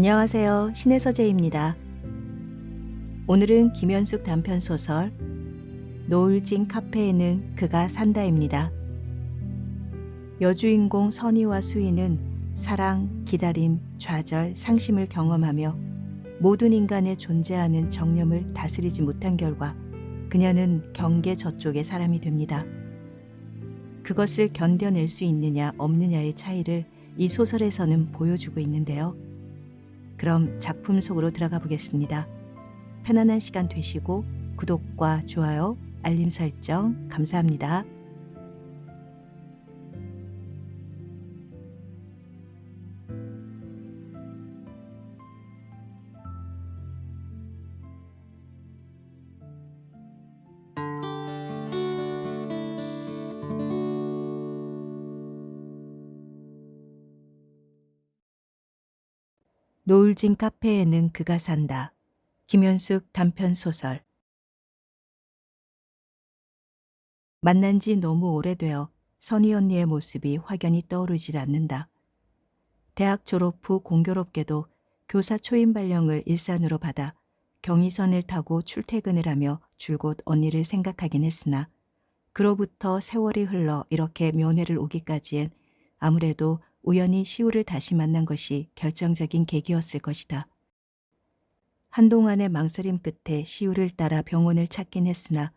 안녕하세요. 신의 서재입니다. 오늘은 김현숙 단편 소설 노을진 카페에는 그가 산다입니다. 여주인공 선희와 수희는 사랑, 기다림, 좌절, 상심을 경험하며 모든 인간의 존재하는 정념을 다스리지 못한 결과 그녀는 경계 저쪽의 사람이 됩니다. 그것을 견뎌낼 수 있느냐 없느냐의 차이를 이 소설에서는 보여주고 있는데요. 그럼 작품 속으로 들어가 보겠습니다. 편안한 시간 되시고 구독과 좋아요, 알림 설정 감사합니다. 노을진 카페에는 그가 산다. 김현숙 단편 소설. 만난 지 너무 오래되어 선희 언니의 모습이 확연히 떠오르질 않는다. 대학 졸업 후 공교롭게도 교사 초임 발령을 일산으로 받아 경의선을 타고 출퇴근을 하며 줄곧 언니를 생각하긴 했으나 그로부터 세월이 흘러 이렇게 면회를 오기까지엔 아무래도 우연히 시우를 다시 만난 것이 결정적인 계기였을 것이다. 한동안의 망설임 끝에 시우를 따라 병원을 찾긴 했으나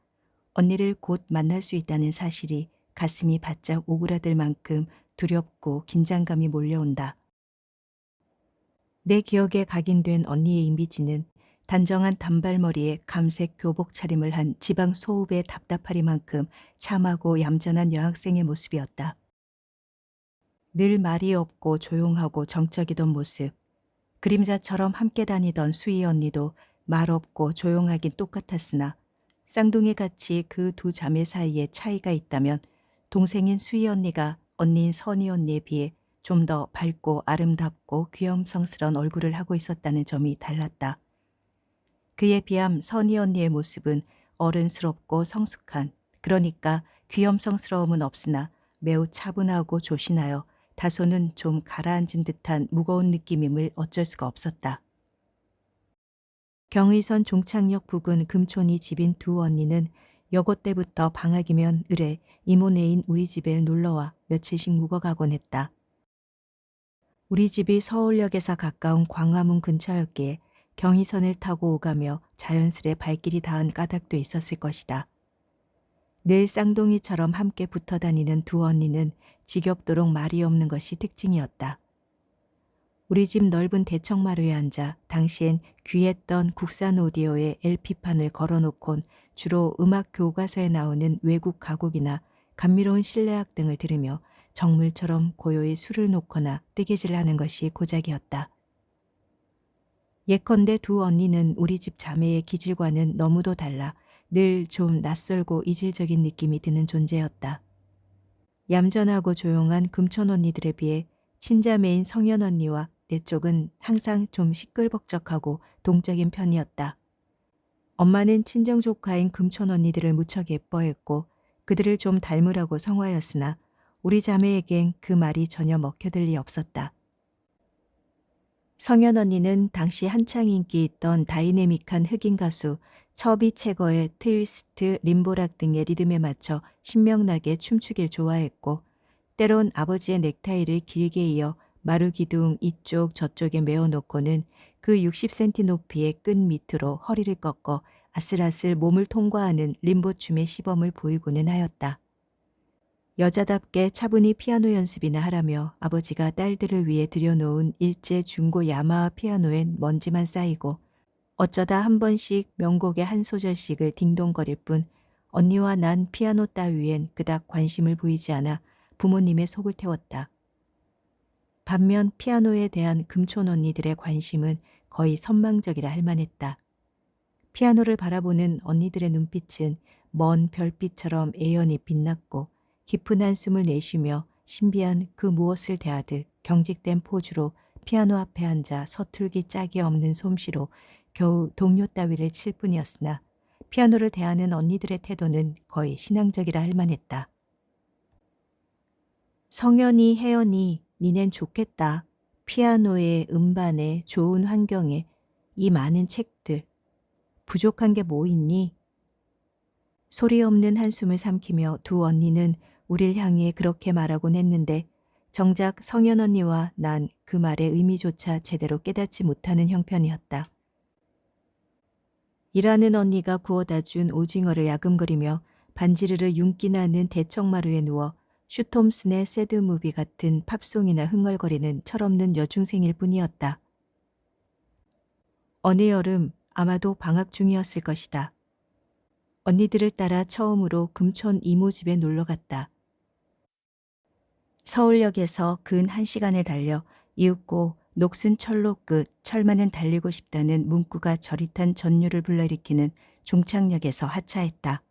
언니를 곧 만날 수 있다는 사실이 가슴이 바짝 오그라들 만큼 두렵고 긴장감이 몰려온다. 내 기억에 각인된 언니의 이미지는 단정한 단발머리에 감색 교복 차림을 한 지방 소읍의 답답하리만큼 참하고 얌전한 여학생의 모습이었다. 늘 말이 없고 조용하고 정적이던 모습, 그림자처럼 함께 다니던 수희 언니도 말 없고 조용하긴 똑같았으나 쌍둥이같이 그 두 자매 사이에 차이가 있다면 동생인 수희 언니가 언니인 선희 언니에 비해 좀 더 밝고 아름답고 귀염성스러운 얼굴을 하고 있었다는 점이 달랐다. 그에 비함 선희 언니의 모습은 어른스럽고 성숙한, 그러니까 귀염성스러움은 없으나 매우 차분하고 조신하여 다소는 좀 가라앉은 듯한 무거운 느낌임을 어쩔 수가 없었다. 경의선 종착역 부근 금촌이 집인 두 언니는 여고 때부터 방학이면 을에 이모네인 우리 집에 놀러와 며칠씩 묵어가곤 했다. 우리 집이 서울역에서 가까운 광화문 근처였기에 경의선을 타고 오가며 자연스레 발길이 닿은 까닭도 있었을 것이다. 늘 쌍둥이처럼 함께 붙어 다니는 두 언니는 지겹도록 말이 없는 것이 특징이었다. 우리 집 넓은 대청마루에 앉아 당시엔 귀했던 국산 오디오에 LP판을 걸어놓곤 주로 음악 교과서에 나오는 외국 가곡이나 감미로운 실내악 등을 들으며 정물처럼 고요히 술을 놓거나 뜨개질을 하는 것이 고작이었다. 예컨대 두 언니는 우리 집 자매의 기질과는 너무도 달라 늘 좀 낯설고 이질적인 느낌이 드는 존재였다. 얌전하고 조용한 금촌 언니들에 비해 친자매인 성연 언니와 내 쪽은 항상 좀 시끌벅적하고 동적인 편이었다. 엄마는 친정 조카인 금촌 언니들을 무척 예뻐했고 그들을 좀 닮으라고 성화였으나 우리 자매에겐 그 말이 전혀 먹혀들 리 없었다. 성연 언니는 당시 한창 인기 있던 다이내믹한 흑인 가수 처비 채거의 트위스트, 림보락 등의 리듬에 맞춰 신명나게 춤추길 좋아했고 때론 아버지의 넥타이를 길게 이어 마루기둥 이쪽 저쪽에 메어놓고는 그 60cm 높이의 끈 밑으로 허리를 꺾어 아슬아슬 몸을 통과하는 림보춤의 시범을 보이고는 하였다. 여자답게 차분히 피아노 연습이나 하라며 아버지가 딸들을 위해 들여놓은 일제 중고 야마하 피아노엔 먼지만 쌓이고 어쩌다 한 번씩 명곡의 한 소절씩을 딩동거릴 뿐 언니와 난 피아노 따위엔 그닥 관심을 보이지 않아 부모님의 속을 태웠다. 반면 피아노에 대한 금촌 언니들의 관심은 거의 선망적이라 할 만했다. 피아노를 바라보는 언니들의 눈빛은 먼 별빛처럼 애연히 빛났고 깊은 한숨을 내쉬며 신비한 그 무엇을 대하듯 경직된 포즈로 피아노 앞에 앉아 서툴기 짝이 없는 솜씨로 겨우 동요 따위를 칠 뿐이었으나 피아노를 대하는 언니들의 태도는 거의 신앙적이라 할 만했다. 성연이, 혜연이, 니넨 좋겠다. 피아노에, 음반에, 좋은 환경에 이 많은 책들. 부족한 게 뭐 있니? 소리 없는 한숨을 삼키며 두 언니는 우릴 향해 그렇게 말하곤 했는데 정작 성현 언니와 난 그 말의 의미조차 제대로 깨닫지 못하는 형편이었다. 일하는 언니가 구워다 준 오징어를 야금거리며 반지르르 윤기 나는 대청마루에 누워 슈톰슨의 새드무비 같은 팝송이나 흥얼거리는 철없는 여중생일 뿐이었다. 어느 여름 아마도 방학 중이었을 것이다. 언니들을 따라 처음으로 금촌 이모 집에 놀러 갔다. 서울역에서 근 1시간을 달려 이윽고 녹슨 철로 끝 철만은 달리고 싶다는 문구가 저릿한 전율을 불러일으키는 종착역에서 하차했다.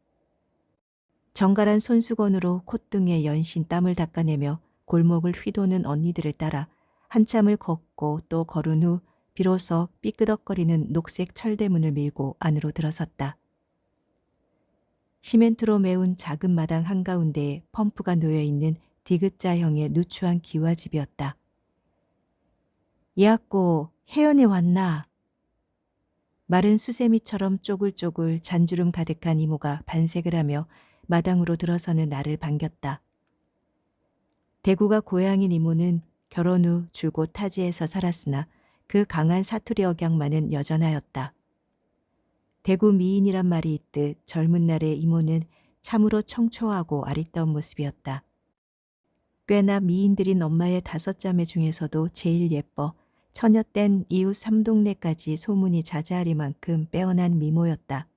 정갈한 손수건으로 콧등에 연신 땀을 닦아내며 골목을 휘도는 언니들을 따라 한참을 걷고 또 걸은 후 비로소 삐끄덕거리는 녹색 철대문을 밀고 안으로 들어섰다. 시멘트로 메운 작은 마당 한가운데에 펌프가 놓여있는 디귿자형의 누추한 기와집이었다. 야꼬, 혜연이 왔나? 마른 수세미처럼 쪼글쪼글 잔주름 가득한 이모가 반색을 하며 마당으로 들어서는 나를 반겼다. 대구가 고향인 이모는 결혼 후 줄곧 타지에서 살았으나 그 강한 사투리 억양만은 여전하였다. 대구 미인이란 말이 있듯 젊은 날의 이모는 참으로 청초하고 아리따운 모습이었다. 꽤나 미인들인 엄마의 5자매 중에서도 제일 예뻐 처녀 땐 이웃 3동네까지 소문이 자자하리만큼 빼어난 미모였다.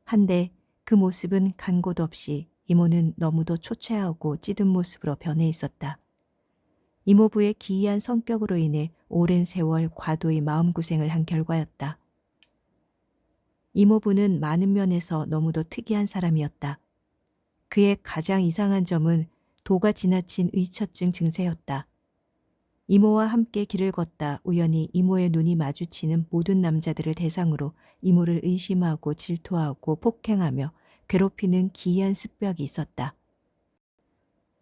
한데 그 모습은 간 곳 없이 이모는 너무도 초췌하고 찌든 모습으로 변해 있었다. 이모부의 기이한 성격으로 인해 오랜 세월 과도히 마음고생을 한 결과였다. 이모부는 많은 면에서 너무도 특이한 사람이었다. 그의 가장 이상한 점은 도가 지나친 의처증 증세였다. 이모와 함께 길을 걷다 우연히 이모의 눈이 마주치는 모든 남자들을 대상으로 이모를 의심하고 질투하고 폭행하며 괴롭히는 기이한 습벽이 있었다.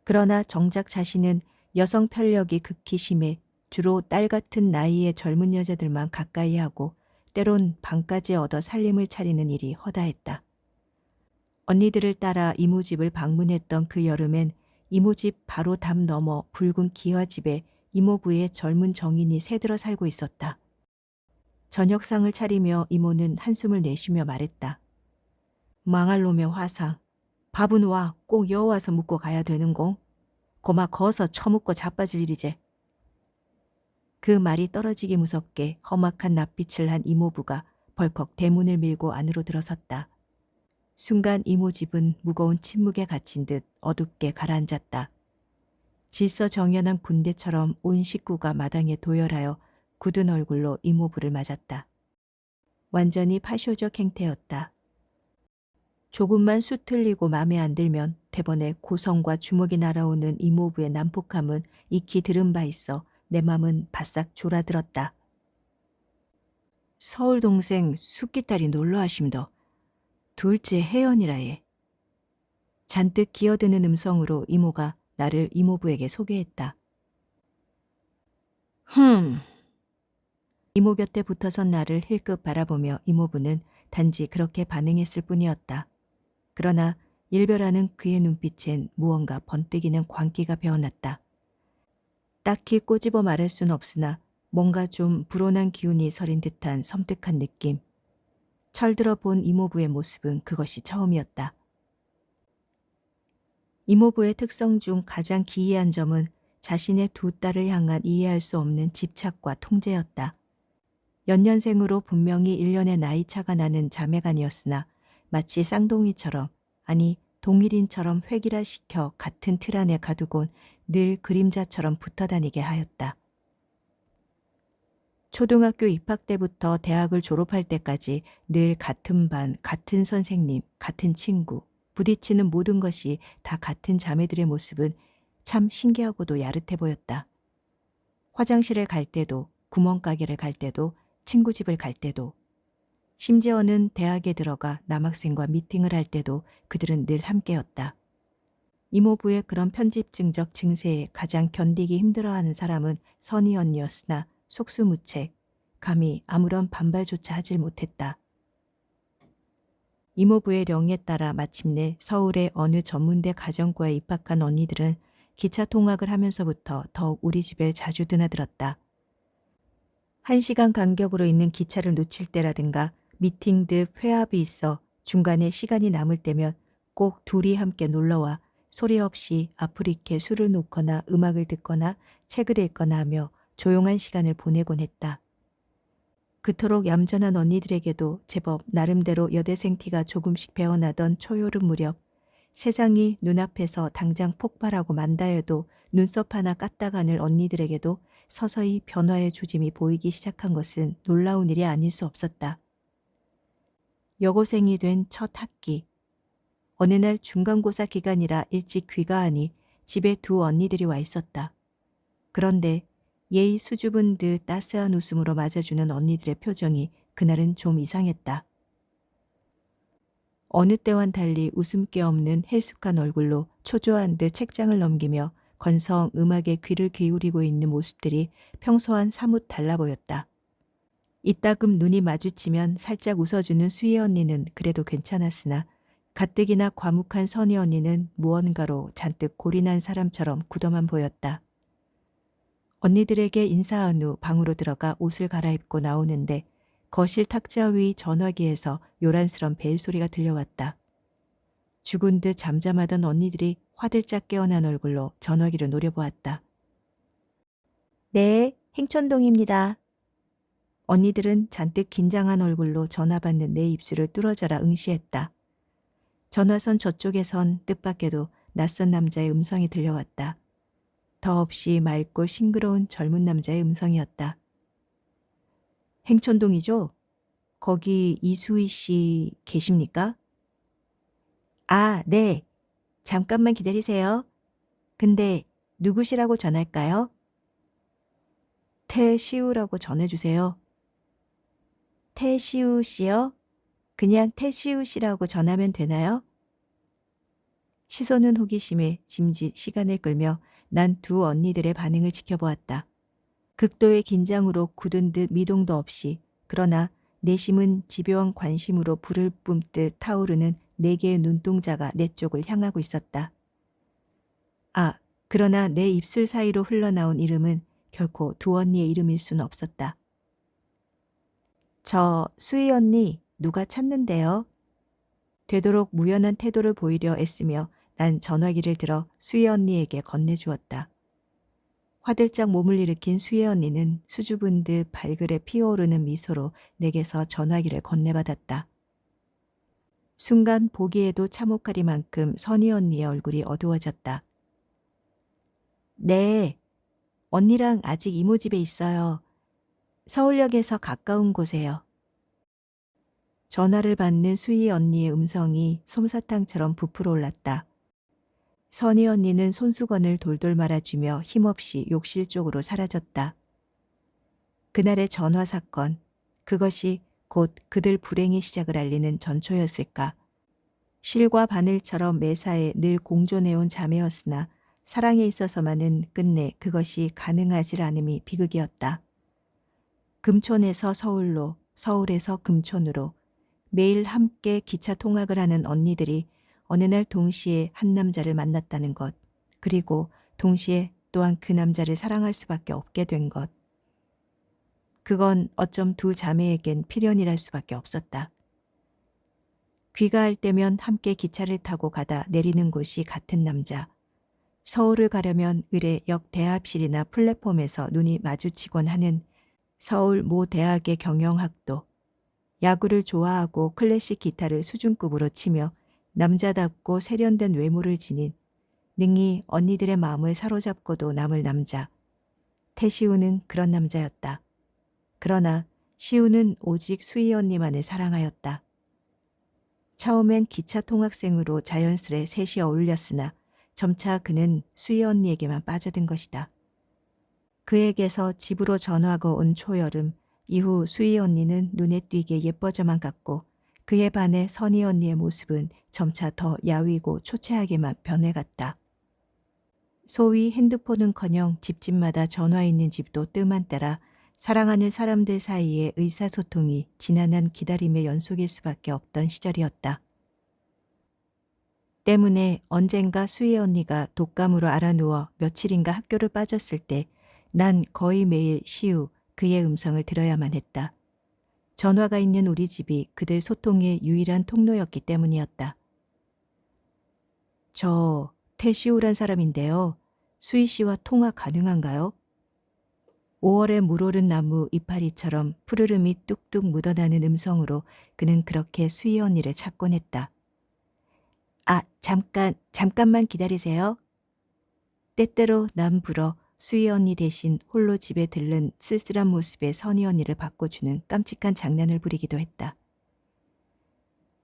그러나 정작 자신은 여성 편력이 극히 심해 주로 딸 같은 나이의 젊은 여자들만 가까이 하고 때론 방까지 얻어 살림을 차리는 일이 허다했다. 언니들을 따라 이모 집을 방문했던 그 여름엔 이모 집 바로 담 너머 붉은 기와집에 이모부의 젊은 정인이 새들어 살고 있었다. 저녁상을 차리며 이모는 한숨을 내쉬며 말했다. 망할 놈의 화상. 밥은 와 꼭 여와서 묵고 가야 되는공. 고마 거서 처묵고 자빠질 일이제. 그 말이 떨어지기 무섭게 험악한 낯빛을 한 이모부가 벌컥 대문을 밀고 안으로 들어섰다. 순간 이모 집은 무거운 침묵에 갇힌 듯 어둡게 가라앉았다. 질서정연한 군대처럼 온 식구가 마당에 도열하여 굳은 얼굴로 이모부를 맞았다. 완전히 파쇼적 행태였다. 조금만 수틀리고 맘에 안 들면 대번에 고성과 주먹이 날아오는 이모부의 난폭함은 익히 들은 바 있어 내 맘은 바싹 졸아들었다. 서울 동생 숙기딸이 놀러 하심더. 둘째 혜연이라 해. 잔뜩 기어드는 음성으로 이모가 나를 이모부에게 소개했다. 이모 곁에 붙어선 나를 힐끗 바라보며 이모부는 단지 그렇게 반응했을 뿐이었다. 그러나 일별하는 그의 눈빛엔 무언가 번뜩이는 광기가 배어났다. 딱히 꼬집어 말할 순 없으나 뭔가 좀 불온한 기운이 서린 듯한 섬뜩한 느낌. 철들어 본 이모부의 모습은 그것이 처음이었다. 이모부의 특성 중 가장 기이한 점은 자신의 두 딸을 향한 이해할 수 없는 집착과 통제였다. 연년생으로 분명히 1년의 나이 차가 나는 자매간이었으나 마치 쌍둥이처럼 아니 동일인처럼 획일화시켜 같은 틀 안에 가두곤 늘 그림자처럼 붙어다니게 하였다. 초등학교 입학 때부터 대학을 졸업할 때까지 늘 같은 반, 같은 선생님, 같은 친구, 부딪히는 모든 것이 다 같은 자매들의 모습은 참 신기하고도 야릇해 보였다. 화장실에 갈 때도, 구멍가게를 갈 때도, 친구 집을 갈 때도, 심지어는 대학에 들어가 남학생과 미팅을 할 때도 그들은 늘 함께였다. 이모부의 그런 편집증적 증세에 가장 견디기 힘들어하는 사람은 선희 언니였으나 속수무책, 감히 아무런 반발조차 하질 못했다. 이모부의 령에 따라 마침내 서울의 어느 전문대 가정과에 입학한 언니들은 기차 통학을 하면서부터 더욱 우리 집에 자주 드나들었다. 1시간 간격으로 있는 기차를 놓칠 때라든가 미팅 등 회합이 있어 중간에 시간이 남을 때면 꼭 둘이 함께 놀러와 소리 없이 앞을 익혀 술을 놓거나 음악을 듣거나 책을 읽거나 하며 조용한 시간을 보내곤 했다. 그토록 얌전한 언니들에게도 제법 나름대로 여대생 티가 조금씩 배어나던 초여름 무렵 세상이 눈앞에서 당장 폭발하고 만다 해도 눈썹 하나 까딱하는 언니들에게도 서서히 변화의 조짐이 보이기 시작한 것은 놀라운 일이 아닐 수 없었다. 여고생이 된 첫 학기. 어느 날 중간고사 기간이라 일찍 귀가하니 집에 두 언니들이 와 있었다. 그런데 예의 수줍은 듯 따스한 웃음으로 맞아주는 언니들의 표정이 그날은 좀 이상했다. 어느 때와는 달리 웃음기 없는 헬쑥한 얼굴로 초조한 듯 책장을 넘기며 건성 음악에 귀를 기울이고 있는 모습들이 평소와는 사뭇 달라 보였다. 이따금 눈이 마주치면 살짝 웃어주는 수희 언니는 그래도 괜찮았으나 가뜩이나 과묵한 선희 언니는 무언가로 잔뜩 골인한 사람처럼 굳어만 보였다. 언니들에게 인사한 후 방으로 들어가 옷을 갈아입고 나오는데 거실 탁자 위 전화기에서 요란스런 벨소리가 들려왔다. 죽은 듯 잠잠하던 언니들이 화들짝 깨어난 얼굴로 전화기를 노려보았다. 네, 행천동입니다. 언니들은 잔뜩 긴장한 얼굴로 전화 받는 내 입술을 뚫어져라 응시했다. 전화선 저쪽에선 뜻밖에도 낯선 남자의 음성이 들려왔다. 더없이 맑고 싱그러운 젊은 남자의 음성이었다. 행천동이죠? 거기 이수희 씨 계십니까? 아, 네. 잠깐만 기다리세요. 근데 누구시라고 전할까요? 태시우라고 전해주세요. 태시우 씨요? 그냥 태시우 씨라고 전하면 되나요? 시선은 호기심에 짐짓 시간을 끌며 난 두 언니들의 반응을 지켜보았다. 극도의 긴장으로 굳은 듯 미동도 없이 그러나 내심은 집요한 관심으로 불을 뿜듯 타오르는 네 개의 눈동자가 내 쪽을 향하고 있었다. 아, 그러나 내 입술 사이로 흘러나온 이름은 결코 두 언니의 이름일 수는 없었다. 저 수희 언니 누가 찾는데요? 되도록 무연한 태도를 보이려 애쓰며 난 전화기를 들어 수희 언니에게 건네주었다. 화들짝 몸을 일으킨 수희 언니는 수줍은 듯 발글에 피어오르는 미소로 내게서 전화기를 건네받았다. 순간 보기에도 참혹하리만큼 선희 언니의 얼굴이 어두워졌다. 네, 언니랑 아직 이모 집에 있어요. 서울역에서 가까운 곳에요. 전화를 받는 수희 언니의 음성이 솜사탕처럼 부풀어 올랐다. 선희 언니는 손수건을 돌돌 말아주며 힘없이 욕실 쪽으로 사라졌다. 그날의 전화 사건, 그것이 곧 그들 불행의 시작을 알리는 전초였을까. 실과 바늘처럼 매사에 늘 공존해온 자매였으나 사랑에 있어서만은 끝내 그것이 가능하지 않음이 비극이었다. 금촌에서 서울로, 서울에서 금촌으로 매일 함께 기차 통학을 하는 언니들이 어느 날 동시에 한 남자를 만났다는 것, 그리고 동시에 또한 그 남자를 사랑할 수밖에 없게 된 것. 그건 어쩜 두 자매에겐 필연이랄 수밖에 없었다. 귀가할 때면 함께 기차를 타고 가다 내리는 곳이 같은 남자. 서울을 가려면 을의 역 대합실이나 플랫폼에서 눈이 마주치곤 하는 서울 모 대학의 경영학도. 야구를 좋아하고 클래식 기타를 수준급으로 치며 남자답고 세련된 외모를 지닌 능히 언니들의 마음을 사로잡고도 남을 남자. 태시우는 그런 남자였다. 그러나 시우는 오직 수희 언니만을 사랑하였다. 처음엔 기차 통학생으로 자연스레 셋이 어울렸으나 점차 그는 수희 언니에게만 빠져든 것이다. 그에게서 집으로 전화가 온 초여름, 이후 수희 언니는 눈에 띄게 예뻐져만 갔고 그에 반해 선희 언니의 모습은 점차 더 야위고 초췌하게만 변해갔다. 소위 핸드폰은커녕 집집마다 전화 있는 집도 뜸한 때라 사랑하는 사람들 사이의 의사소통이 지난한 기다림의 연속일 수밖에 없던 시절이었다. 때문에 언젠가 수희 언니가 독감으로 알아누워 며칠인가 학교를 빠졌을 때 난 거의 매일 시우 그의 음성을 들어야만 했다. 전화가 있는 우리 집이 그들 소통의 유일한 통로였기 때문이었다. 저 태시우란 사람인데요. 수희 씨와 통화 가능한가요? 5월에 물오른 나무 이파리처럼 푸르름이 뚝뚝 묻어나는 음성으로 그는 그렇게 수희 언니를 찾곤 했다. 아, 잠깐만 기다리세요. 때때로 남 불어 수희 언니 대신 홀로 집에 들른 쓸쓸한 모습의 선희 언니를 바꿔주는 깜찍한 장난을 부리기도 했다.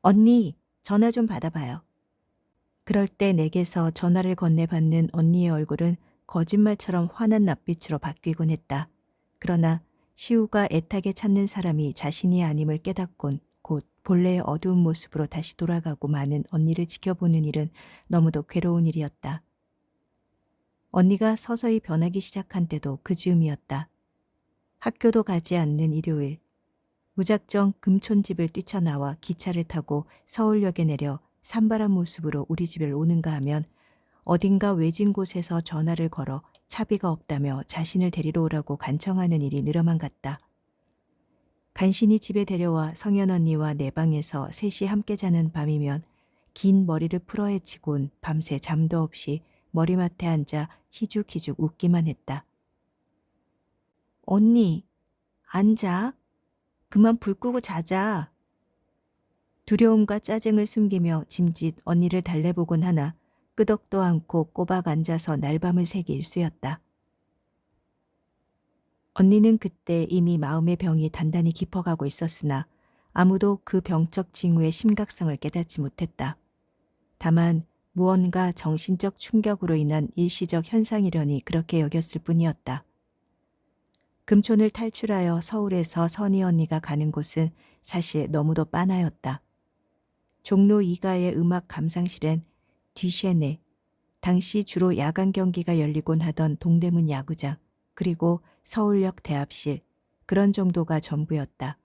언니, 전화 좀 받아봐요. 그럴 때 내게서 전화를 건네받는 언니의 얼굴은 거짓말처럼 환한 낯빛으로 바뀌곤 했다. 그러나 시우가 애타게 찾는 사람이 자신이 아님을 깨닫곤 곧 본래의 어두운 모습으로 다시 돌아가고 마는 언니를 지켜보는 일은 너무도 괴로운 일이었다. 언니가 서서히 변하기 시작한 때도 그 즈음이었다. 학교도 가지 않는 일요일. 무작정 금촌집을 뛰쳐나와 기차를 타고 서울역에 내려 산발한 모습으로 우리 집을 오는가 하면 어딘가 외진 곳에서 전화를 걸어 차비가 없다며 자신을 데리러 오라고 간청하는 일이 늘어만 갔다. 간신히 집에 데려와 성현 언니와 내 방에서 셋이 함께 자는 밤이면 긴 머리를 풀어헤치곤 밤새 잠도 없이 머리맡에 앉아 희죽희죽 웃기만 했다. 언니, 앉아. 그만 불 끄고 자자. 두려움과 짜증을 숨기며 짐짓 언니를 달래보곤 하나 끄덕도 않고 꼬박 앉아서 날밤을 새기 일쑤였다. 언니는 그때 이미 마음의 병이 단단히 깊어가고 있었으나 아무도 그 병적 징후의 심각성을 깨닫지 못했다. 다만 무언가 정신적 충격으로 인한 일시적 현상이려니 그렇게 여겼을 뿐이었다. 금촌을 탈출하여 서울에서 선희 언니가 가는 곳은 사실 너무도 빤하였다. 종로 2가의 음악 감상실엔 뒤셰네, 당시 주로 야간 경기가 열리곤 하던 동대문 야구장, 그리고 서울역 대합실, 그런 정도가 전부였다.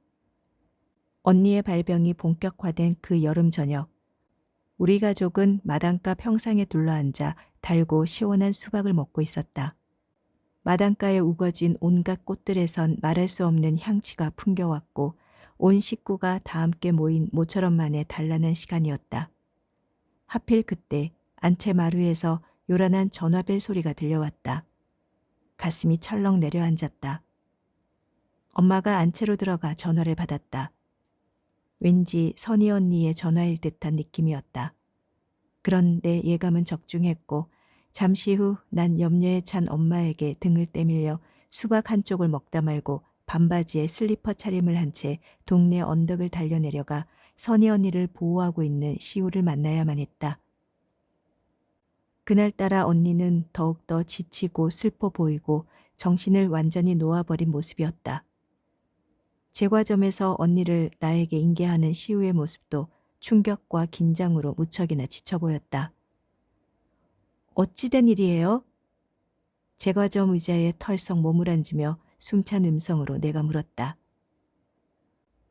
언니의 발병이 본격화된 그 여름 저녁, 우리 가족은 마당가 평상에 둘러앉아 달고 시원한 수박을 먹고 있었다. 마당가에 우거진 온갖 꽃들에선 말할 수 없는 향취가 풍겨왔고 온 식구가 다 함께 모인 모처럼 만의 단란한 시간이었다. 하필 그때 안채 마루에서 요란한 전화벨 소리가 들려왔다. 가슴이 철렁 내려앉았다. 엄마가 안채로 들어가 전화를 받았다. 왠지 선희 언니의 전화일 듯한 느낌이었다. 그런데 예감은 적중했고 잠시 후 난 염려에 찬 엄마에게 등을 때밀려 수박 한쪽을 먹다 말고 반바지에 슬리퍼 차림을 한 채 동네 언덕을 달려내려가 선희 언니를 보호하고 있는 시우를 만나야만 했다. 그날따라 언니는 더욱더 지치고 슬퍼 보이고 정신을 완전히 놓아버린 모습이었다. 제과점에서 언니를 나에게 인계하는 시우의 모습도 충격과 긴장으로 무척이나 지쳐 보였다. 어찌된 일이에요? 제과점 의자에 털썩 몸을 앉으며 숨찬 음성으로 내가 물었다.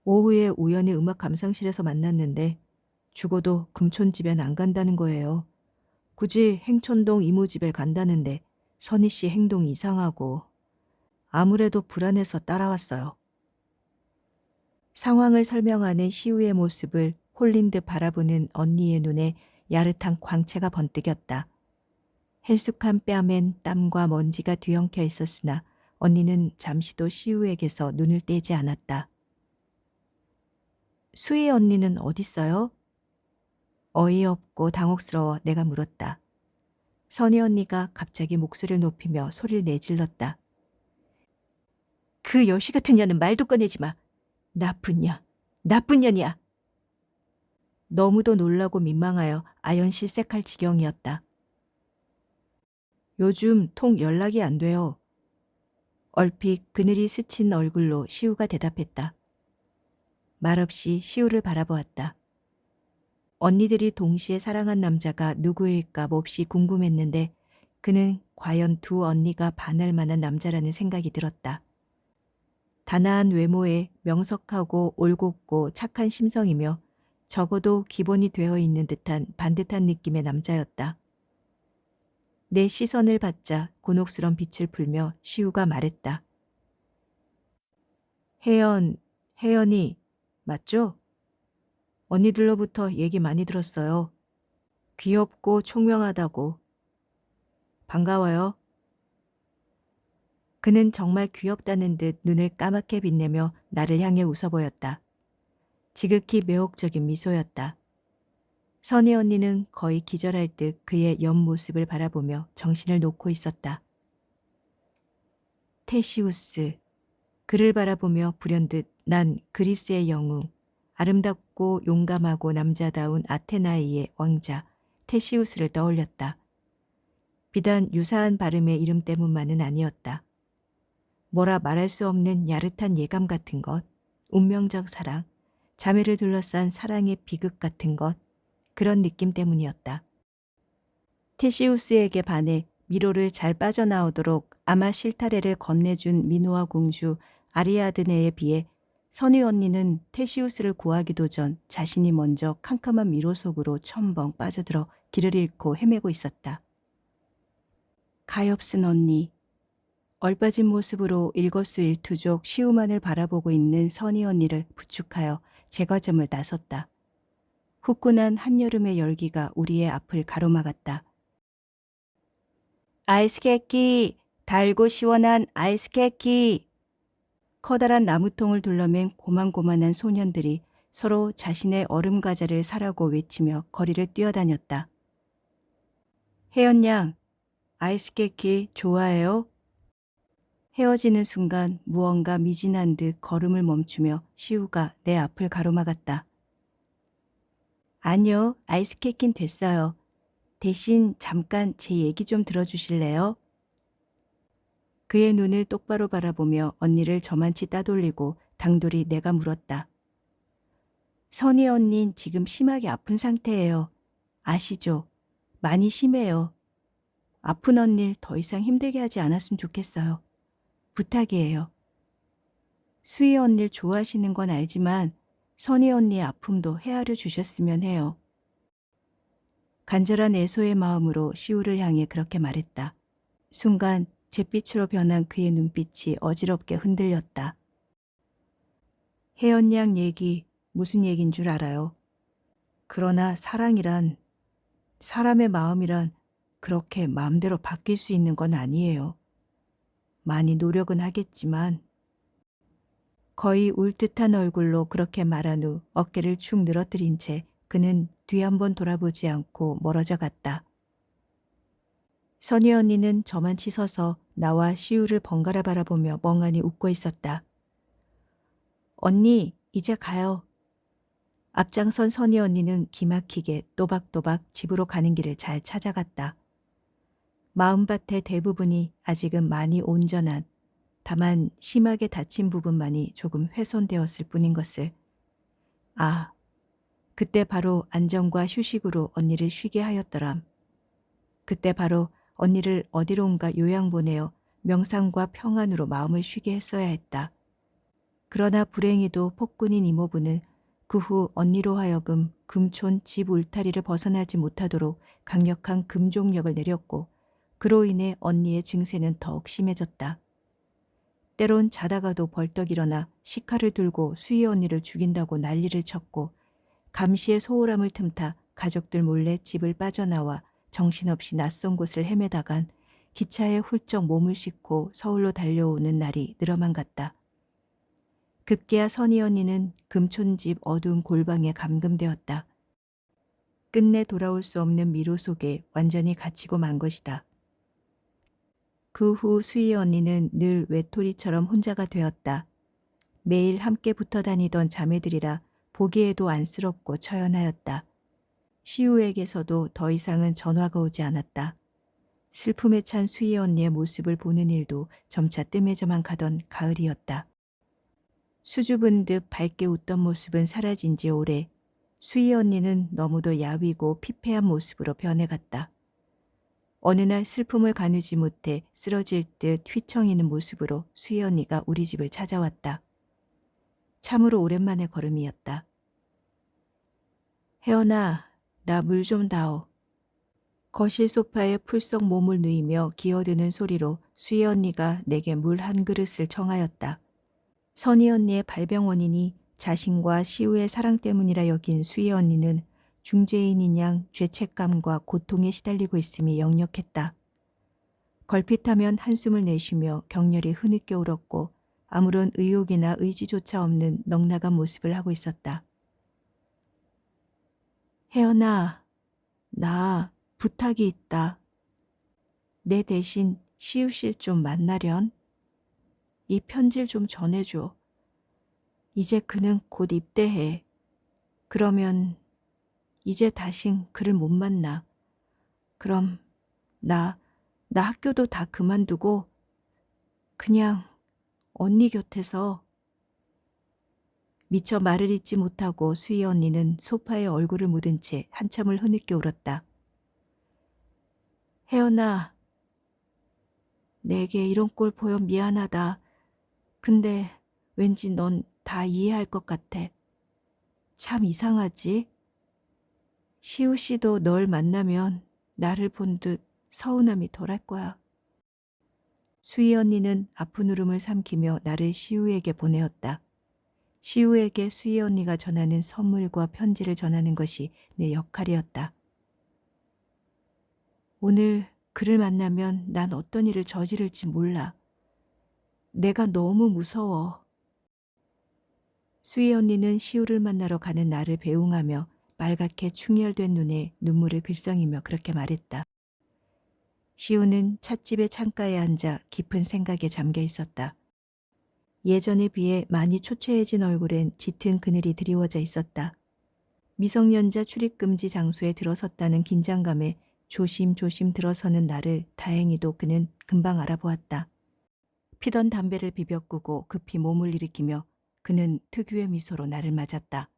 오후에 우연히 음악 감상실에서 만났는데 죽어도 금촌집엔 안 간다는 거예요. 굳이 행촌동 이모집에 간다는데 선희 씨 행동이 이상하고 아무래도 불안해서 따라왔어요. 상황을 설명하는 시우의 모습을 홀린 듯 바라보는 언니의 눈에 야릇한 광채가 번뜩였다. 헬쑥한 뺨엔 땀과 먼지가 뒤엉켜 있었으나 언니는 잠시도 시우에게서 눈을 떼지 않았다. 수희 언니는 어딨어요? 어이없고 당혹스러워 내가 물었다. 선희 언니가 갑자기 목소리를 높이며 소리를 내질렀다. 그 여시 같은 년은 말도 꺼내지 마. 나쁜 년, 나쁜 년이야. 너무도 놀라고 민망하여 아연실색할 지경이었다. 요즘 통 연락이 안 돼요. 얼핏 그늘이 스친 얼굴로 시우가 대답했다. 말없이 시우를 바라보았다. 언니들이 동시에 사랑한 남자가 누구일까 몹시 궁금했는데 그는 과연 두 언니가 반할 만한 남자라는 생각이 들었다. 단아한 외모에 명석하고 올곧고 착한 심성이며 적어도 기본이 되어 있는 듯한 반듯한 느낌의 남자였다. 내 시선을 받자 곤혹스런 빛을 풀며 시우가 말했다. 혜연이 맞죠? 언니들로부터 얘기 많이 들었어요. 귀엽고 총명하다고. 반가워요. 그는 정말 귀엽다는 듯 눈을 까맣게 빛내며 나를 향해 웃어 보였다. 지극히 매혹적인 미소였다. 선희 언니는 거의 기절할 듯 그의 옆모습을 바라보며 정신을 놓고 있었다. 테시우스. 그를 바라보며 불현듯 난 그리스의 영웅, 아름답고 용감하고 남자다운 아테나이의 왕자 테시우스를 떠올렸다. 비단 유사한 발음의 이름 때문만은 아니었다. 뭐라 말할 수 없는 야릇한 예감 같은 것, 운명적 사랑, 자매를 둘러싼 사랑의 비극 같은 것, 그런 느낌 때문이었다. 테시우스에게 반해 미로를 잘 빠져나오도록 아마실타레를 건네준 미노아 공주 아리아드네에 비해 선희 언니는 테시우스를 구하기도 전 자신이 먼저 캄캄한 미로 속으로 첨벙 빠져들어 길을 잃고 헤매고 있었다. 가엾은 언니. 얼빠진 모습으로 일거수일투족 시우만을 바라보고 있는 선희 언니를 부축하여 제과점을 나섰다. 후끈한 한여름의 열기가 우리의 앞을 가로막았다. 아이스 케이키! 달고 시원한 아이스 케이키! 커다란 나무통을 둘러맨 고만고만한 소년들이 서로 자신의 얼음 과자를 사라고 외치며 거리를 뛰어다녔다. 혜연 양, 아이스 케이키 좋아해요? 헤어지는 순간 무언가 미진한 듯 걸음을 멈추며 시우가 내 앞을 가로막았다. 아니요, 아이스 케이키는 됐어요. 대신 잠깐 제 얘기 좀 들어주실래요? 그의 눈을 똑바로 바라보며 언니를 저만치 따돌리고 당돌이 내가 물었다. 선희 언닌 지금 심하게 아픈 상태예요. 아시죠? 많이 심해요. 아픈 언니를 더 이상 힘들게 하지 않았으면 좋겠어요. 부탁이에요. 수희 언니를 좋아하시는 건 알지만 선희 언니의 아픔도 헤아려 주셨으면 해요. 간절한 애소의 마음으로 시우를 향해 그렇게 말했다. 순간 잿빛으로 변한 그의 눈빛이 어지럽게 흔들렸다. 혜연 양 얘기 무슨 얘긴 줄 알아요. 그러나 사랑이란, 사람의 마음이란 그렇게 마음대로 바뀔 수 있는 건 아니에요. 많이 노력은 하겠지만. 거의 울 듯한 얼굴로 그렇게 말한 후 어깨를 축 늘어뜨린 채 그는 뒤 한번 돌아보지 않고 멀어져 갔다. 선희 언니는 저만치 서서 나와 시우를 번갈아 바라보며 멍하니 웃고 있었다. 언니, 이제 가요. 앞장선 선희 언니는 기막히게 또박또박 집으로 가는 길을 잘 찾아갔다. 마음밭의 대부분이 아직은 많이 온전한, 다만 심하게 다친 부분만이 조금 훼손되었을 뿐인 것을. 아, 그때 바로 안정과 휴식으로 언니를 쉬게 하였더람. 그때 바로 언니를 어디론가 요양 보내어 명상과 평안으로 마음을 쉬게 했어야 했다. 그러나 불행히도 폭군인 이모부는 그 후 언니로 하여금 금촌 집 울타리를 벗어나지 못하도록 강력한 금종력을 내렸고 그로 인해 언니의 증세는 더욱 심해졌다. 때론 자다가도 벌떡 일어나 식칼을 들고 수희 언니를 죽인다고 난리를 쳤고 감시의 소홀함을 틈타 가족들 몰래 집을 빠져나와 정신없이 낯선 곳을 헤매다간 기차에 훌쩍 몸을 싣고 서울로 달려오는 날이 늘어만 갔다. 급기야 선희 언니는 금촌집 어두운 골방에 감금되었다. 끝내 돌아올 수 없는 미로 속에 완전히 갇히고 만 것이다. 그 후 수희 언니는 늘 외톨이처럼 혼자가 되었다. 매일 함께 붙어 다니던 자매들이라 보기에도 안쓰럽고 처연하였다. 시우에게서도 더 이상은 전화가 오지 않았다. 슬픔에 찬 수희 언니의 모습을 보는 일도 점차 뜸해져만 가던 가을이었다. 수줍은 듯 밝게 웃던 모습은 사라진 지 오래. 수희 언니는 너무도 야위고 피폐한 모습으로 변해갔다. 어느 날 슬픔을 가누지 못해 쓰러질 듯 휘청이는 모습으로 수희 언니가 우리 집을 찾아왔다. 참으로 오랜만의 걸음이었다. 혜연아, 나 물 좀 다오. 거실 소파에 풀썩 몸을 누이며 기어드는 소리로 수희 언니가 내게 물 한 그릇을 청하였다. 선희 언니의 발병 원인이 자신과 시우의 사랑 때문이라 여긴 수희 언니는 중죄인인 양 죄책감과 고통에 시달리고 있음이 역력했다. 걸핏하면 한숨을 내쉬며 격렬히 흐느껴 울었고 아무런 의욕이나 의지조차 없는 넉나간 모습을 하고 있었다. 혜연아, 나 부탁이 있다. 내 대신 시우 씨를 좀 만나련? 이 편지를 좀 전해줘. 이제 그는 곧 입대해. 그러면 이제 다신 그를 못 만나. 그럼 나 학교도 다 그만두고 그냥 언니 곁에서. 미처 말을 잇지 못하고 수희 언니는 소파에 얼굴을 묻은 채 한참을 흐느껴 울었다. 혜연아, 내게 이런 꼴 보여 미안하다. 근데 왠지 넌 다 이해할 것 같아. 참 이상하지? 시우 씨도 널 만나면 나를 본 듯 서운함이 덜할 거야. 수희 언니는 아픈 울음을 삼키며 나를 시우에게 보내었다. 시우에게 수희 언니가 전하는 선물과 편지를 전하는 것이 내 역할이었다. 오늘 그를 만나면 난 어떤 일을 저지를지 몰라. 내가 너무 무서워. 수희 언니는 시우를 만나러 가는 나를 배웅하며 빨갛게 충혈된 눈에 눈물을 글썽이며 그렇게 말했다. 시우는 찻집의 창가에 앉아 깊은 생각에 잠겨 있었다. 예전에 비해 많이 초췌해진 얼굴엔 짙은 그늘이 드리워져 있었다. 미성년자 출입금지 장소에 들어섰다는 긴장감에 조심조심 들어서는 나를 다행히도 그는 금방 알아보았다. 피던 담배를 비벼 끄고 급히 몸을 일으키며 그는 특유의 미소로 나를 맞았다.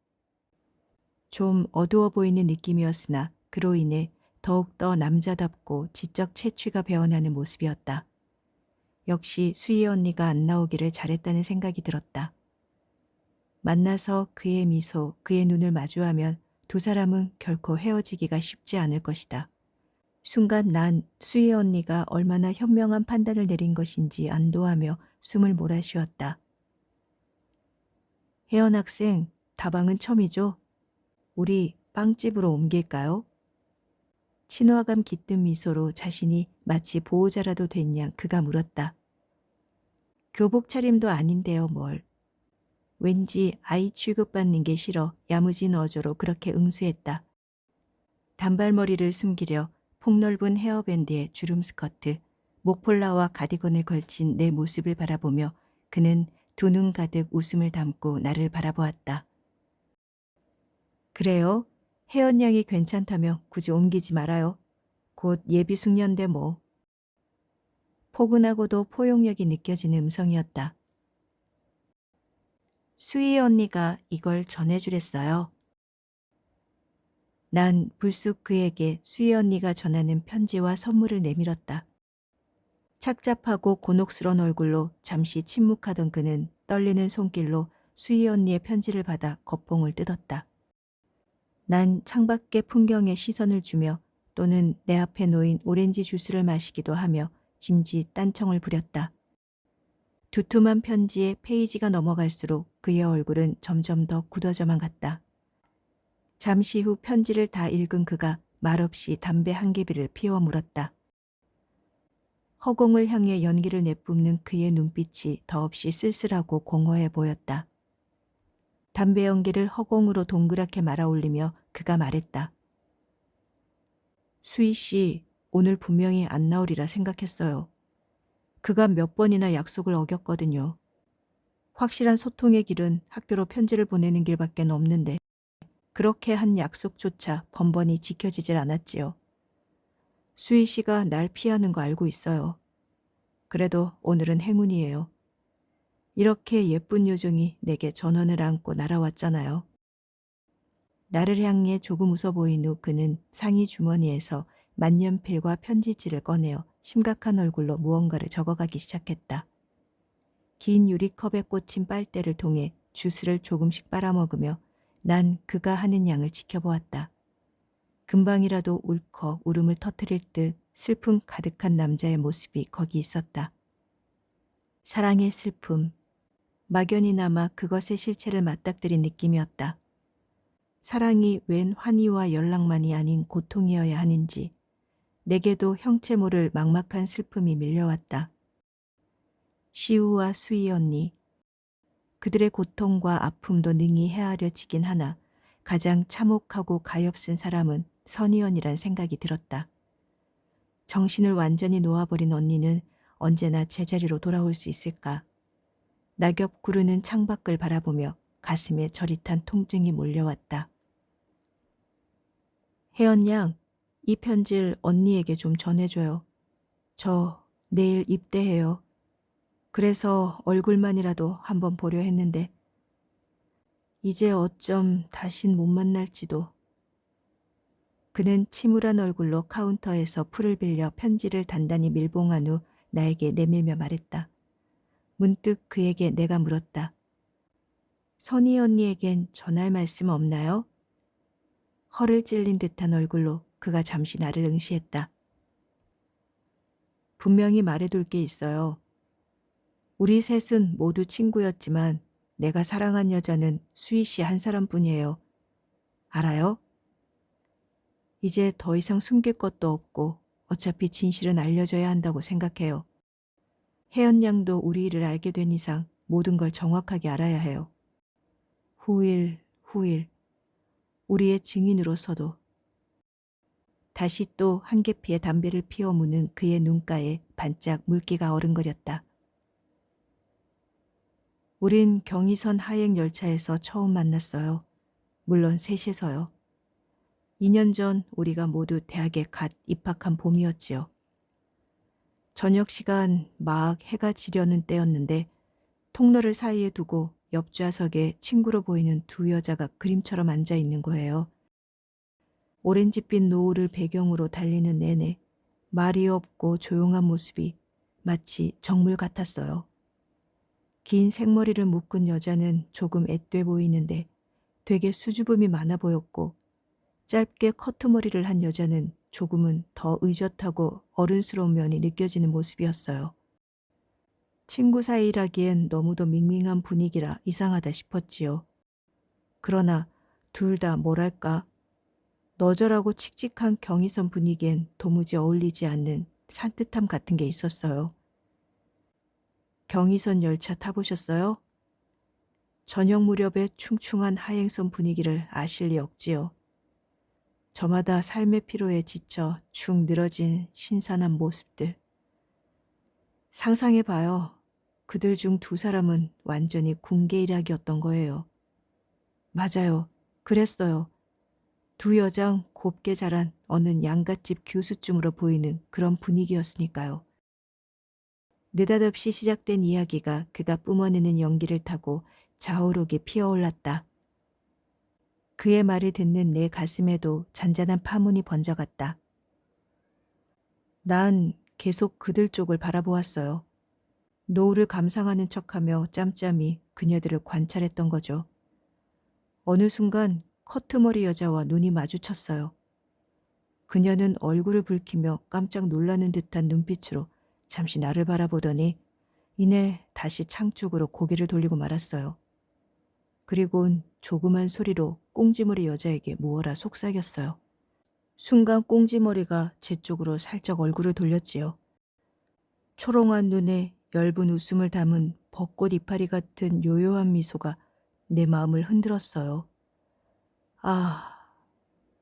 좀 어두워 보이는 느낌이었으나 그로 인해 더욱더 남자답고 지적 체취가 배어나는 모습이었다. 역시 수희 언니가 안 나오기를 잘했다는 생각이 들었다. 만나서 그의 미소, 그의 눈을 마주하면 두 사람은 결코 헤어지기가 쉽지 않을 것이다. 순간 난 수희 언니가 얼마나 현명한 판단을 내린 것인지 안도하며 숨을 몰아쉬었다. 혜연 학생, 다방은 처음이죠? 우리 빵집으로 옮길까요? 친화감 깃든 미소로 자신이 마치 보호자라도 된 양 그가 물었다. 교복 차림도 아닌데요, 뭘. 왠지 아이 취급받는 게 싫어 야무진 어조로 그렇게 응수했다. 단발머리를 숨기려 폭넓은 헤어밴드에 주름 스커트, 목폴라와 가디건을 걸친 내 모습을 바라보며 그는 두 눈 가득 웃음을 담고 나를 바라보았다. 그래요? 혜연 양이 괜찮다며 굳이 옮기지 말아요. 곧 예비 숙련대 뭐. 포근하고도 포용력이 느껴지는 음성이었다. 수희 언니가 이걸 전해주랬어요. 난 불쑥 그에게 수희 언니가 전하는 편지와 선물을 내밀었다. 착잡하고 곤혹스런 얼굴로 잠시 침묵하던 그는 떨리는 손길로 수희 언니의 편지를 받아 겉봉을 뜯었다. 난 창밖의 풍경에 시선을 주며 또는 내 앞에 놓인 오렌지 주스를 마시기도 하며 짐짓 딴청을 부렸다. 두툼한 편지에 페이지가 넘어갈수록 그의 얼굴은 점점 더 굳어져만 갔다. 잠시 후 편지를 다 읽은 그가 말없이 담배 한 개비를 피워 물었다. 허공을 향해 연기를 내뿜는 그의 눈빛이 더없이 쓸쓸하고 공허해 보였다. 담배 연기를 허공으로 동그랗게 말아 올리며 그가 말했다. 수희 씨, 오늘 분명히 안 나오리라 생각했어요. 그가 몇 번이나 약속을 어겼거든요. 확실한 소통의 길은 학교로 편지를 보내는 길밖에 없는데 그렇게 한 약속조차 번번이 지켜지질 않았지요. 수희 씨가 날 피하는 거 알고 있어요. 그래도 오늘은 행운이에요. 이렇게 예쁜 요정이 내게 전원을 안고 날아왔잖아요. 나를 향해 조금 웃어 보인 후 그는 상의 주머니에서 만년필과 편지지를 꺼내어 심각한 얼굴로 무언가를 적어가기 시작했다. 긴 유리컵에 꽂힌 빨대를 통해 주스를 조금씩 빨아먹으며 난 그가 하는 양을 지켜보았다. 금방이라도 울컥 울음을 터뜨릴 듯 슬픔 가득한 남자의 모습이 거기 있었다. 사랑의 슬픔, 막연히나마 그것의 실체를 맞닥뜨린 느낌이었다. 사랑이 웬 환희와 연락만이 아닌 고통이어야 하는지 내게도 형체 모를 막막한 슬픔이 밀려왔다. 시우와 수희 언니, 그들의 고통과 아픔도 능히 헤아려지긴 하나 가장 참혹하고 가엾은 사람은 선희언이란 생각이 들었다. 정신을 완전히 놓아버린 언니는 언제나 제자리로 돌아올 수 있을까? 낙엽 구르는 창밖을 바라보며 가슴에 저릿한 통증이 몰려왔다. 혜연 양, 이 편지를 언니에게 좀 전해줘요. 저 내일 입대해요. 그래서 얼굴만이라도 한번 보려 했는데 이제 어쩜 다신 못 만날지도. 그는 침울한 얼굴로 카운터에서 풀을 빌려 편지를 단단히 밀봉한 후 나에게 내밀며 말했다. 문득 그에게 내가 물었다. 선희 언니에겐 전할 말씀 없나요? 허를 찔린 듯한 얼굴로 그가 잠시 나를 응시했다. 분명히 말해둘 게 있어요. 우리 셋은 모두 친구였지만 내가 사랑한 여자는 수희 씨 한 사람뿐이에요. 알아요? 이제 더 이상 숨길 것도 없고 어차피 진실은 알려져야 한다고 생각해요. 혜연 양도 우리 일을 알게 된 이상 모든 걸 정확하게 알아야 해요. 후일, 우리의 증인으로서도. 다시 또 한 계피의 담배를 피워 무는 그의 눈가에 반짝 물기가 어른거렸다. 우린 경의선 하행 열차에서 처음 만났어요. 물론 셋이서요. 2년 전 우리가 모두 대학에 갓 입학한 봄이었지요. 저녁 시간 막 해가 지려는 때였는데 통로를 사이에 두고 옆 좌석에 친구로 보이는 두 여자가 그림처럼 앉아 있는 거예요. 오렌지빛 노을을 배경으로 달리는 내내 말이 없고 조용한 모습이 마치 정물 같았어요. 긴 생머리를 묶은 여자는 조금 앳돼 보이는데 되게 수줍음이 많아 보였고 짧게 커트머리를 한 여자는 조금은 더 의젓하고 어른스러운 면이 느껴지는 모습이었어요. 친구 사이라기엔 너무도 밍밍한 분위기라 이상하다 싶었지요. 그러나 둘 다 뭐랄까 너절하고 칙칙한 경의선 분위기엔 도무지 어울리지 않는 산뜻함 같은 게 있었어요. 경의선 열차 타보셨어요? 저녁 무렵의 충충한 하행선 분위기를 아실 리 없지요. 저마다 삶의 피로에 지쳐 축 늘어진 신선한 모습들. 상상해봐요. 그들 중 두 사람은 완전히 군계일학이었던 거예요. 맞아요. 그랬어요. 두 여장 곱게 자란 어느 양갓집 교수쯤으로 보이는 그런 분위기였으니까요. 느닷없이 시작된 이야기가 그가 뿜어내는 연기를 타고 자호록이 피어올랐다. 그의 말을 듣는 내 가슴에도 잔잔한 파문이 번져갔다. 난 계속 그들 쪽을 바라보았어요. 노을을 감상하는 척하며 짬짬이 그녀들을 관찰했던 거죠. 어느 순간 커트머리 여자와 눈이 마주쳤어요. 그녀는 얼굴을 붉히며 깜짝 놀라는 듯한 눈빛으로 잠시 나를 바라보더니 이내 다시 창 쪽으로 고개를 돌리고 말았어요. 그리곤 조그만 소리로 꽁지머리 여자에게 무어라 속삭였어요. 순간 꽁지머리가 제 쪽으로 살짝 얼굴을 돌렸지요. 초롱한 눈에 엷은 웃음을 담은 벚꽃 이파리 같은 요요한 미소가 내 마음을 흔들었어요. 아,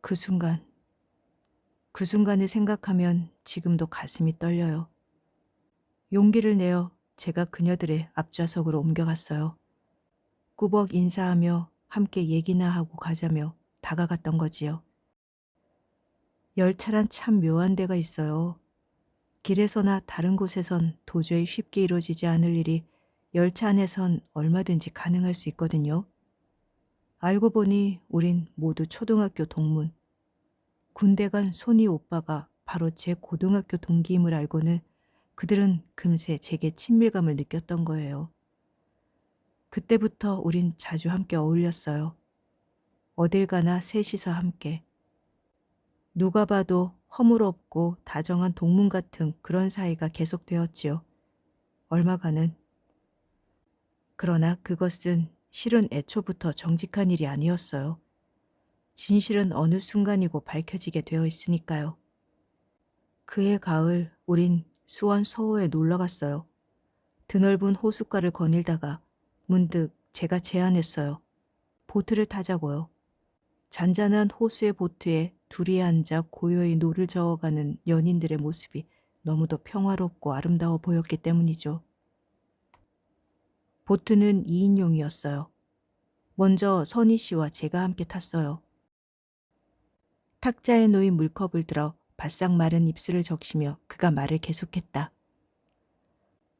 그 순간을 생각하면 지금도 가슴이 떨려요. 용기를 내어 제가 그녀들의 앞좌석으로 옮겨갔어요. 꾸벅 인사하며 함께 얘기나 하고 가자며 다가갔던 거지요. 열차란 참 묘한 데가 있어요. 길에서나 다른 곳에선 도저히 쉽게 이루어지지 않을 일이 열차 안에선 얼마든지 가능할 수 있거든요. 알고 보니 우린 모두 초등학교 동문. 군대 간 손이 오빠가 바로 제 고등학교 동기임을 알고는 그들은 금세 제게 친밀감을 느꼈던 거예요. 그때부터 우린 자주 함께 어울렸어요. 어딜 가나 셋이서 함께. 누가 봐도 허물없고 다정한 동문 같은 그런 사이가 계속되었지요. 얼마간은. 그러나 그것은 실은 애초부터 정직한 일이 아니었어요. 진실은 어느 순간이고 밝혀지게 되어 있으니까요. 그해 가을 우린 수원 서호에 놀러 갔어요. 드넓은 호숫가를 거닐다가 문득 제가 제안했어요. 보트를 타자고요. 잔잔한 호수의 보트에 둘이 앉아 고요히 노를 저어가는 연인들의 모습이 너무도 평화롭고 아름다워 보였기 때문이죠. 보트는 2인용이었어요. 먼저 선희 씨와 제가 함께 탔어요. 탁자에 놓인 물컵을 들어 바싹 마른 입술을 적시며 그가 말을 계속했다.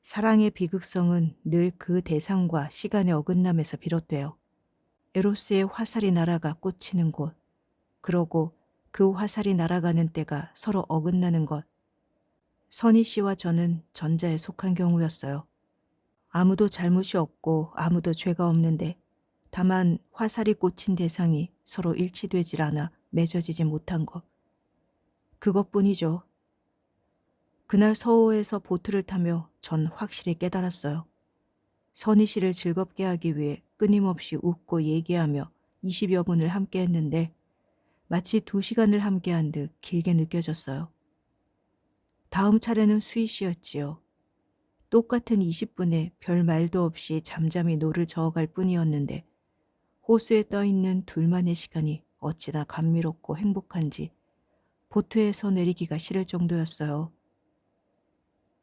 사랑의 비극성은 늘 그 대상과 시간의 어긋남에서 비롯돼요. 에로스의 화살이 날아가 꽂히는 곳, 그러고 그 화살이 날아가는 때가 서로 어긋나는 것. 선희 씨와 저는 전자에 속한 경우였어요. 아무도 잘못이 없고 아무도 죄가 없는데 다만 화살이 꽂힌 대상이 서로 일치되질 않아 맺어지지 못한 것. 그것뿐이죠. 그날 서호에서 보트를 타며 전 확실히 깨달았어요. 선희 씨를 즐겁게 하기 위해 끊임없이 웃고 얘기하며 20여 분을 함께 했는데 마치 2시간을 함께한 듯 길게 느껴졌어요. 다음 차례는 수희 씨였지요. 똑같은 20분에 별 말도 없이 잠잠히 노를 저어갈 뿐이었는데 호수에 떠있는 둘만의 시간이 어찌나 감미롭고 행복한지 보트에서 내리기가 싫을 정도였어요.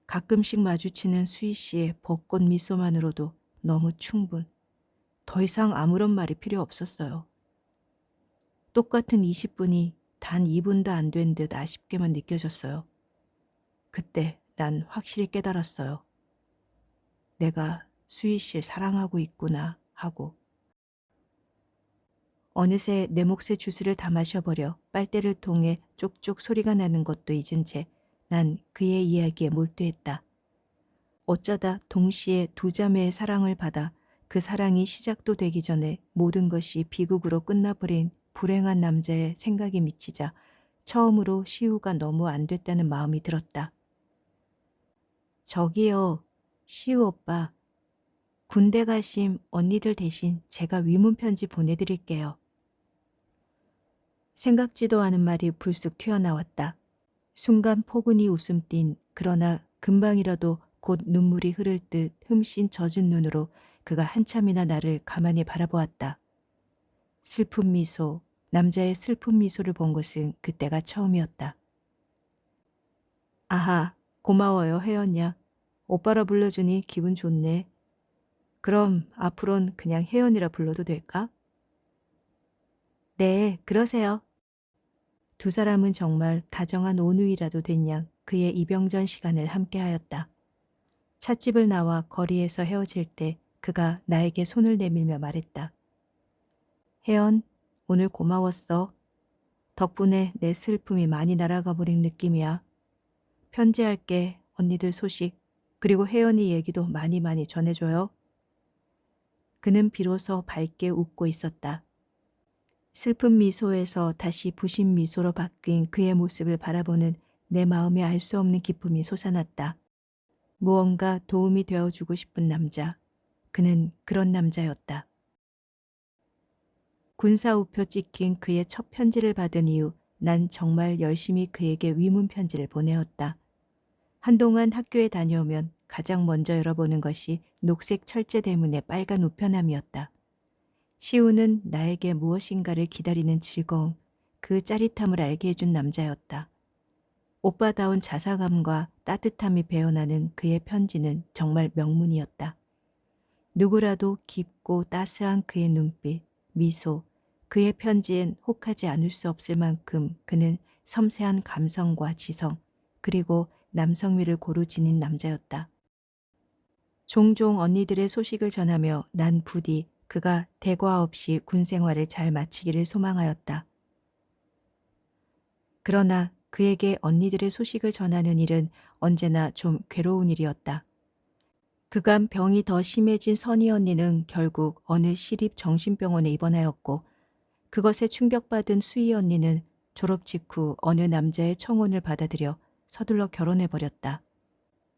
가끔씩 마주치는 수희 씨의 벚꽃 미소만으로도 너무 충분. 더 이상 아무런 말이 필요 없었어요. 똑같은 20분이 단 2분도 안 된 듯 아쉽게만 느껴졌어요. 그때 난 확실히 깨달았어요. 내가 수희 씨를 사랑하고 있구나 하고. 어느새 내 몫의 주스를 다 마셔버려 빨대를 통해 쪽쪽 소리가 나는 것도 잊은 채 난 그의 이야기에 몰두했다. 어쩌다 동시에 2자매의 사랑을 받아 그 사랑이 시작도 되기 전에 모든 것이 비극으로 끝나버린 불행한 남자의 생각이 미치자 처음으로 시우가 너무 안 됐다는 마음이 들었다. 저기요, 시우 오빠. 군대 가심 언니들 대신 제가 위문 편지 보내드릴게요. 생각지도 않은 말이 불쑥 튀어나왔다. 순간 포근히 웃음 띤 그러나 금방이라도 곧 눈물이 흐를 듯 흠씬 젖은 눈으로 그가 한참이나 나를 가만히 바라보았다. 슬픈 미소, 남자의 슬픈 미소를 본 것은 그때가 처음이었다. 아하, 고마워요, 혜연야. 오빠라 불러주니 기분 좋네. 그럼 앞으론 그냥 혜연이라 불러도 될까? 네, 그러세요. 2사람은 정말 다정한 온누이라도 된 양 그의 입영전 시간을 함께하였다. 찻집을 나와 거리에서 헤어질 때 그가 나에게 손을 내밀며 말했다. 혜연, 오늘 고마웠어. 덕분에 내 슬픔이 많이 날아가 버린 느낌이야. 편지할게, 언니들 소식, 그리고 혜연이 얘기도 많이 많이 전해줘요. 그는 비로소 밝게 웃고 있었다. 슬픈 미소에서 다시 부신 미소로 바뀐 그의 모습을 바라보는 내 마음에 알 수 없는 기쁨이 솟아났다. 무언가 도움이 되어주고 싶은 남자. 그는 그런 남자였다. 군사우표 찍힌 그의 첫 편지를 받은 이후 난 정말 열심히 그에게 위문 편지를 보내었다. 한동안 학교에 다녀오면 가장 먼저 열어보는 것이 녹색 철제 대문의 빨간 우편함이었다. 시우는 나에게 무엇인가를 기다리는 즐거움, 그 짜릿함을 알게 해준 남자였다. 오빠다운 자상함과 따뜻함이 배어나는 그의 편지는 정말 명문이었다. 누구라도 깊고 따스한 그의 눈빛, 미소, 그의 편지엔 혹하지 않을 수 없을 만큼 그는 섬세한 감성과 지성, 그리고 남성미를 고루 지닌 남자였다. 종종 언니들의 소식을 전하며 난 부디 그가 대과 없이 군 생활을 잘 마치기를 소망하였다. 그러나 그에게 언니들의 소식을 전하는 일은 언제나 좀 괴로운 일이었다. 그간 병이 더 심해진 선희 언니는 결국 어느 시립 정신병원에 입원하였고 그것에 충격받은 수희 언니는 졸업 직후 어느 남자의 청혼을 받아들여 서둘러 결혼해버렸다.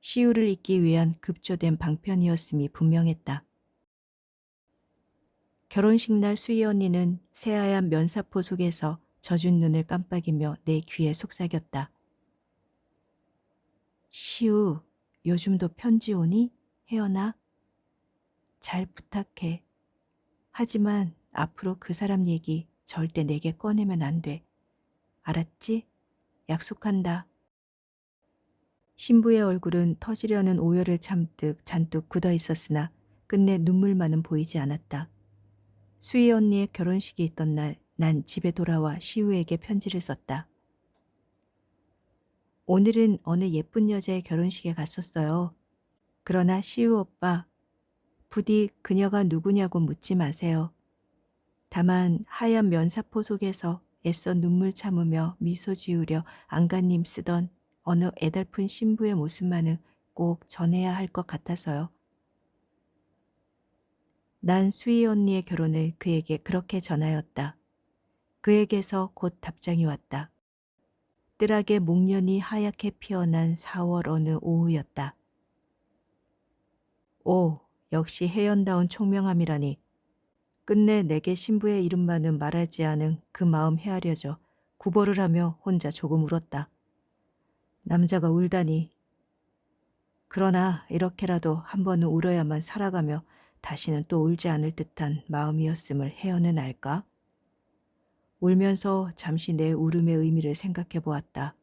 시우를 잇기 위한 급조된 방편이었음이 분명했다. 결혼식 날 수희 언니는 새하얀 면사포 속에서 젖은 눈을 깜빡이며 내 귀에 속삭였다. 시우, 요즘도 편지 오니? 혜연아? 잘 부탁해. 하지만 앞으로 그 사람 얘기 절대 내게 꺼내면 안 돼. 알았지? 약속한다. 신부의 얼굴은 터지려는 오열을 참듯 잔뜩 굳어 있었으나 끝내 눈물만은 보이지 않았다. 수희 언니의 결혼식이 있던 날 난 집에 돌아와 시우에게 편지를 썼다. 오늘은 어느 예쁜 여자의 결혼식에 갔었어요. 그러나 시우 오빠, 부디 그녀가 누구냐고 묻지 마세요. 다만 하얀 면사포 속에서 애써 눈물 참으며 미소 지으려 안간힘 쓰던 어느 애달픈 신부의 모습만은 꼭 전해야 할 것 같아서요. 난 수희 언니의 결혼을 그에게 그렇게 전하였다. 그에게서 곧 답장이 왔다. 뜰하게 목련이 하얗게 피어난 4월 어느 오후였다. 오, 역시 혜연다운 총명함이라니. 끝내 내게 신부의 이름만은 말하지 않은 그 마음 헤아려져 구걸을 하며 혼자 조금 울었다. 남자가 울다니. 그러나 이렇게라도 한 번은 울어야만 살아가며 다시는 또 울지 않을 듯한 마음이었음을 혜연은 알까? 울면서 잠시 내 울음의 의미를 생각해 보았다.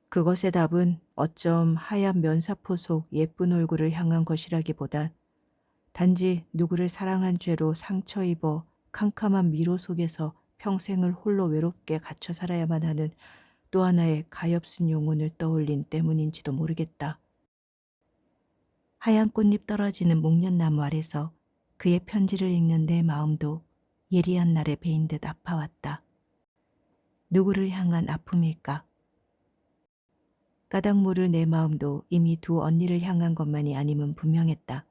그것의 답은 어쩜 하얀 면사포 속 예쁜 얼굴을 향한 것이라기보단 단지 누구를 사랑한 죄로 상처 입어 캄캄한 미로 속에서 평생을 홀로 외롭게 갇혀 살아야만 하는 또 하나의 가엾은 영혼을 떠올린 때문인지도 모르겠다. 하얀 꽃잎 떨어지는 목련나무 아래서 그의 편지를 읽는 내 마음도 예리한 날에 베인 듯 아파왔다. 누구를 향한 아픔일까? 까닭 모를 내 마음도 이미 두 언니를 향한 것만이 아님은 분명했다.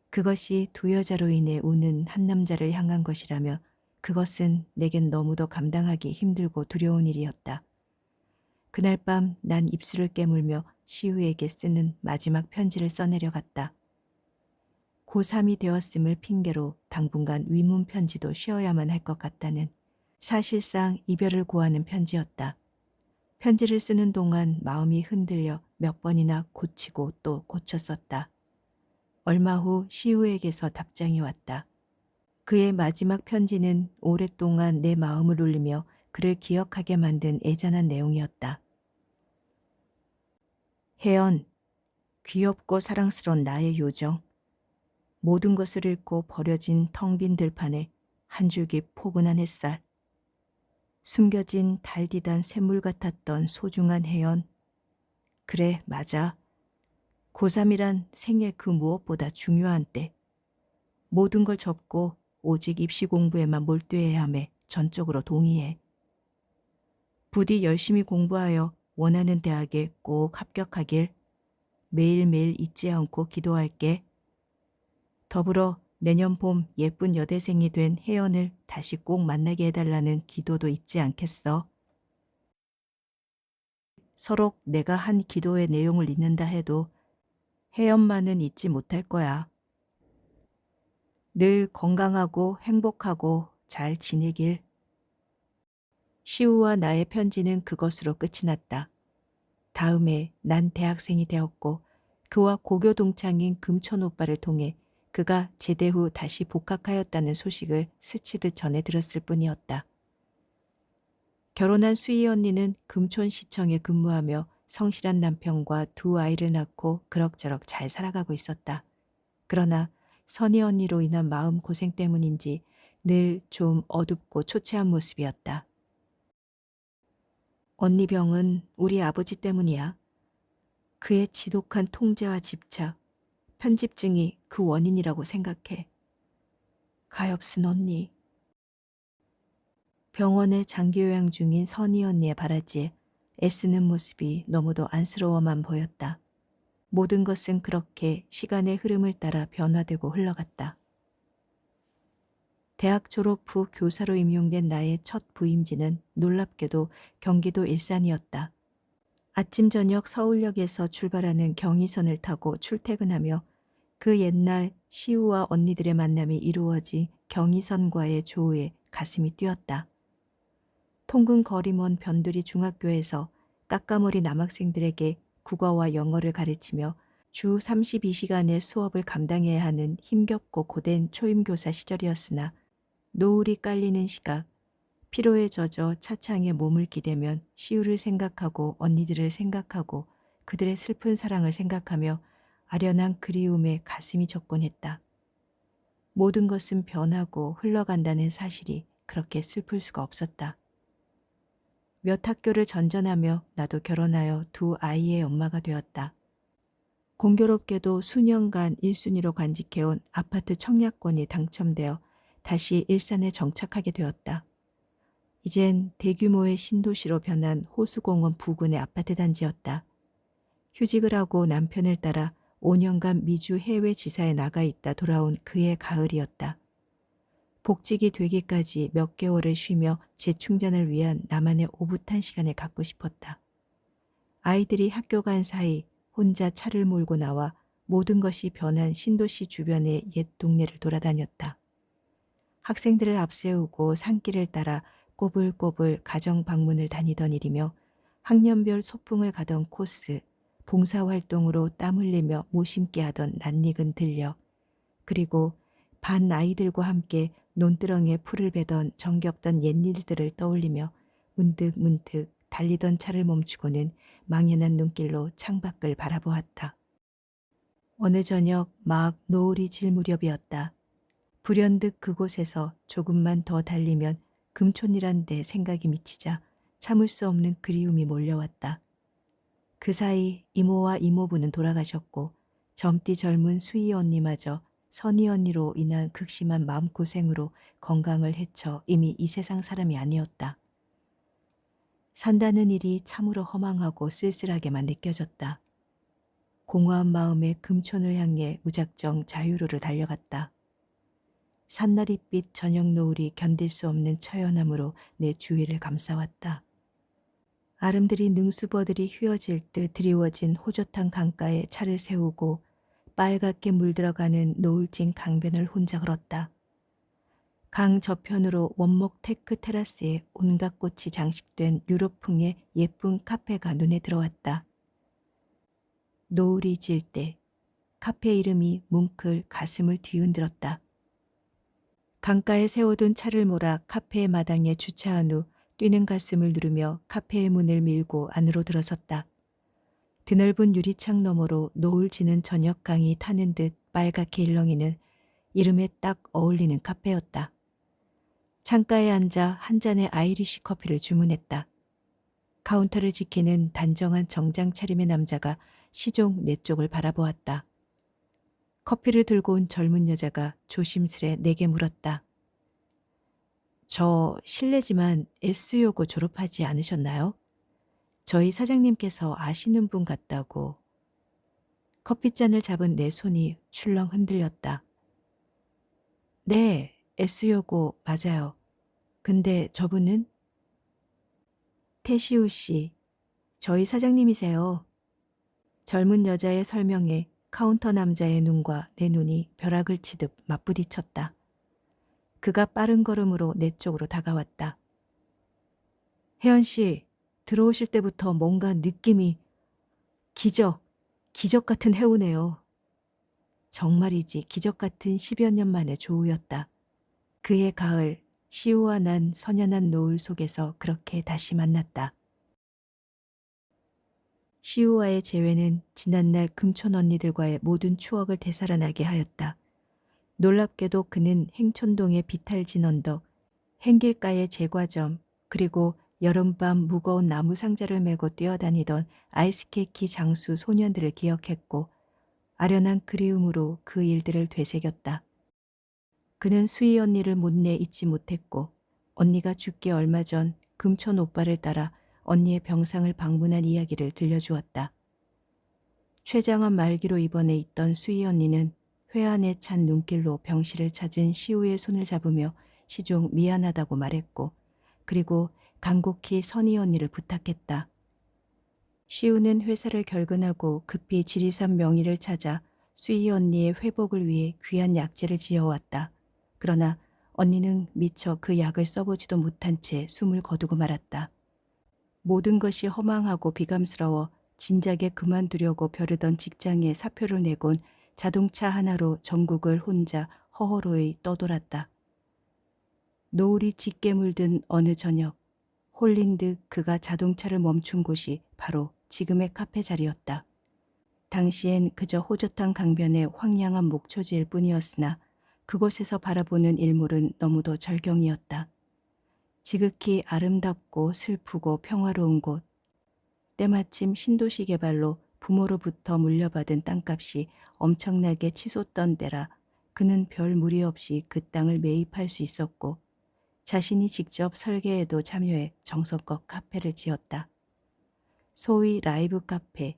그것이 두 여자로 인해 우는 한 남자를 향한 것이라며 그것은 내겐 너무도 감당하기 힘들고 두려운 일이었다. 그날 밤 난 입술을 깨물며 시우에게 쓰는 마지막 편지를 써내려갔다. 고3이 되었음을 핑계로 당분간 위문 편지도 쉬어야만 할 것 같다는 사실상 이별을 고하는 편지였다. 편지를 쓰는 동안 마음이 흔들려 몇 번이나 고치고 또 고쳤었다. 얼마 후 시우에게서 답장이 왔다. 그의 마지막 편지는 오랫동안 내 마음을 울리며 그를 기억하게 만든 애잔한 내용이었다. 혜연, 귀엽고 사랑스러운 나의 요정. 모든 것을 잃고 버려진 텅 빈 들판에 한 줄기 포근한 햇살. 숨겨진 달디단 샘물 같았던 소중한 혜연. 그래, 맞아. 고3이란 생애 그 무엇보다 중요한 때. 모든 걸 접고 오직 입시 공부에만 몰두해야 함에 전적으로 동의해. 부디 열심히 공부하여 원하는 대학에 꼭 합격하길 매일매일 잊지 않고 기도할게. 더불어 내년 봄 예쁜 여대생이 된 혜연을 다시 꼭 만나게 해달라는 기도도 잊지 않겠어. 서로 내가 한 기도의 내용을 잊는다 해도 혜연만은 잊지 못할 거야. 늘 건강하고 행복하고 잘 지내길. 시우와 나의 편지는 그것으로 끝이 났다. 다음에 난 대학생이 되었고 그와 고교 동창인 금천 오빠를 통해 그가 제대 후 다시 복학하였다는 소식을 스치듯 전해 들었을 뿐이었다. 결혼한 수희 언니는 금촌시청에 근무하며 성실한 남편과 두 아이를 낳고 그럭저럭 잘 살아가고 있었다. 그러나 선희 언니로 인한 마음고생 때문인지 늘 좀 어둡고 초췌한 모습이었다. 언니 병은 우리 아버지 때문이야. 그의 지독한 통제와 집착, 편집증이 그 원인이라고 생각해. 가엾은 언니. 병원에 장기 요양 중인 선희 언니의 바라지에 애쓰는 모습이 너무도 안쓰러워만 보였다. 모든 것은 그렇게 시간의 흐름을 따라 변화되고 흘러갔다. 대학 졸업 후 교사로 임용된 나의 첫 부임지는 놀랍게도 경기도 일산이었다. 아침 저녁 서울역에서 출발하는 경의선을 타고 출퇴근하며 그 옛날 시우와 언니들의 만남이 이루어진 경의선과의 조우에 가슴이 뛰었다. 통근 거리 먼 변두리 중학교에서 까까머리 남학생들에게 국어와 영어를 가르치며 주 32시간의 수업을 감당해야 하는 힘겹고 고된 초임교사 시절이었으나 노을이 깔리는 시각, 피로에 젖어 차창에 몸을 기대면 시우를 생각하고 언니들을 생각하고 그들의 슬픈 사랑을 생각하며 아련한 그리움에 가슴이 젖곤 했다. 모든 것은 변하고 흘러간다는 사실이 그렇게 슬플 수가 없었다. 몇 학교를 전전하며 나도 결혼하여 두 아이의 엄마가 되었다. 공교롭게도 수년간 1순위로 간직해온 아파트 청약권이 당첨되어 다시 일산에 정착하게 되었다. 이젠 대규모의 신도시로 변한 호수공원 부근의 아파트 단지였다. 휴직을 하고 남편을 따라 5년간 미주 해외 지사에 나가 있다 돌아온 그의 가을이었다. 복직이 되기까지 몇 개월을 쉬며 재충전을 위한 나만의 오붓한 시간을 갖고 싶었다. 아이들이 학교 간 사이 혼자 차를 몰고 나와 모든 것이 변한 신도시 주변의 옛 동네를 돌아다녔다. 학생들을 앞세우고 산길을 따라 꼬불꼬불 가정 방문을 다니던 일이며 학년별 소풍을 가던 코스, 봉사활동으로 땀 흘리며 모심게 하던 낯익은 들녘, 그리고 반 아이들과 함께 논두렁에 풀을 베던 정겹던 옛일들을 떠올리며 문득문득 달리던 차를 멈추고는 망연한 눈길로 창밖을 바라보았다. 어느 저녁 막 노을이 질 무렵이었다. 불현듯 그곳에서 조금만 더 달리면 금촌이란 데 생각이 미치자 참을 수 없는 그리움이 몰려왔다. 그 사이 이모와 이모부는 돌아가셨고 젊디 젊은 수희 언니마저 선희 언니로 인한 극심한 마음고생으로 건강을 해쳐 이미 이 세상 사람이 아니었다. 산다는 일이 참으로 허망하고 쓸쓸하게만 느껴졌다. 공허한 마음에 금촌을 향해 무작정 자유로를 달려갔다. 산나리빛 저녁 노을이 견딜 수 없는 처연함으로 내 주위를 감싸왔다. 아름드리 능수버들이 휘어질 듯 드리워진 호젓한 강가에 차를 세우고 빨갛게 물들어가는 노을진 강변을 혼자 걸었다. 강 저편으로 원목 테크 테라스에 온갖 꽃이 장식된 유럽풍의 예쁜 카페가 눈에 들어왔다. 노을이 질 때 카페 이름이 뭉클 가슴을 뒤흔들었다. 강가에 세워둔 차를 몰아 카페의 마당에 주차한 후 뛰는 가슴을 누르며 카페의 문을 밀고 안으로 들어섰다. 드넓은 유리창 너머로 노을 지는 저녁강이 타는 듯 빨갛게 일렁이는 이름에 딱 어울리는 카페였다. 창가에 앉아 한 잔의 아이리시 커피를 주문했다. 카운터를 지키는 단정한 정장 차림의 남자가 시종 내 쪽을 바라보았다. 커피를 들고 온 젊은 여자가 조심스레 내게 물었다. 저 실례지만 S요고 졸업하지 않으셨나요? 저희 사장님께서 아시는 분 같다고. 커피잔을 잡은 내 손이 출렁 흔들렸다. 네, S요고 맞아요. 근데 저분은? 태시우 씨, 저희 사장님이세요. 젊은 여자의 설명에 카운터 남자의 눈과 내 눈이 벼락을 치듯 맞부딪혔다. 그가 빠른 걸음으로 내 쪽으로 다가왔다. 혜연 씨, 들어오실 때부터 뭔가 느낌이 기적 같은 해우네요. 정말이지 기적 같은 10여 년 만의 조우였다. 그의 가을, 시우와 난 선연한 노을 속에서 그렇게 다시 만났다. 시우와의 재회는 지난날 금촌 언니들과의 모든 추억을 되살아나게 하였다. 놀랍게도 그는 행촌동의 비탈진 언덕, 행길가의 제과점, 그리고 여름밤 무거운 나무 상자를 메고 뛰어다니던 아이스케이키 장수 소년들을 기억했고 아련한 그리움으로 그 일들을 되새겼다. 그는 수희 언니를 못내 잊지 못했고 언니가 죽기 얼마 전 금촌 오빠를 따라 언니의 병상을 방문한 이야기를 들려주었다. 췌장암 말기로 입원해 있던 수희 언니는 회한에 찬 눈길로 병실을 찾은 시우의 손을 잡으며 시종 미안하다고 말했고, 그리고 간곡히 선희 언니를 부탁했다. 시우는 회사를 결근하고 급히 지리산 명의를 찾아 수희 언니의 회복을 위해 귀한 약재를 지어왔다. 그러나 언니는 미처 그 약을 써보지도 못한 채 숨을 거두고 말았다. 모든 것이 허망하고 비감스러워 진작에 그만두려고 벼르던 직장에 사표를 내곤 자동차 하나로 전국을 혼자 허허로이 떠돌았다. 노을이 짙게 물든 어느 저녁, 홀린 듯 그가 자동차를 멈춘 곳이 바로 지금의 카페 자리였다. 당시엔 그저 호젓한 강변의 황량한 목초지일 뿐이었으나 그곳에서 바라보는 일몰은 너무도 절경이었다. 지극히 아름답고 슬프고 평화로운 곳. 때마침 신도시 개발로 부모로부터 물려받은 땅값이 엄청나게 치솟던 때라 그는 별 무리 없이 그 땅을 매입할 수 있었고, 자신이 직접 설계에도 참여해 정성껏 카페를 지었다. 소위 라이브 카페.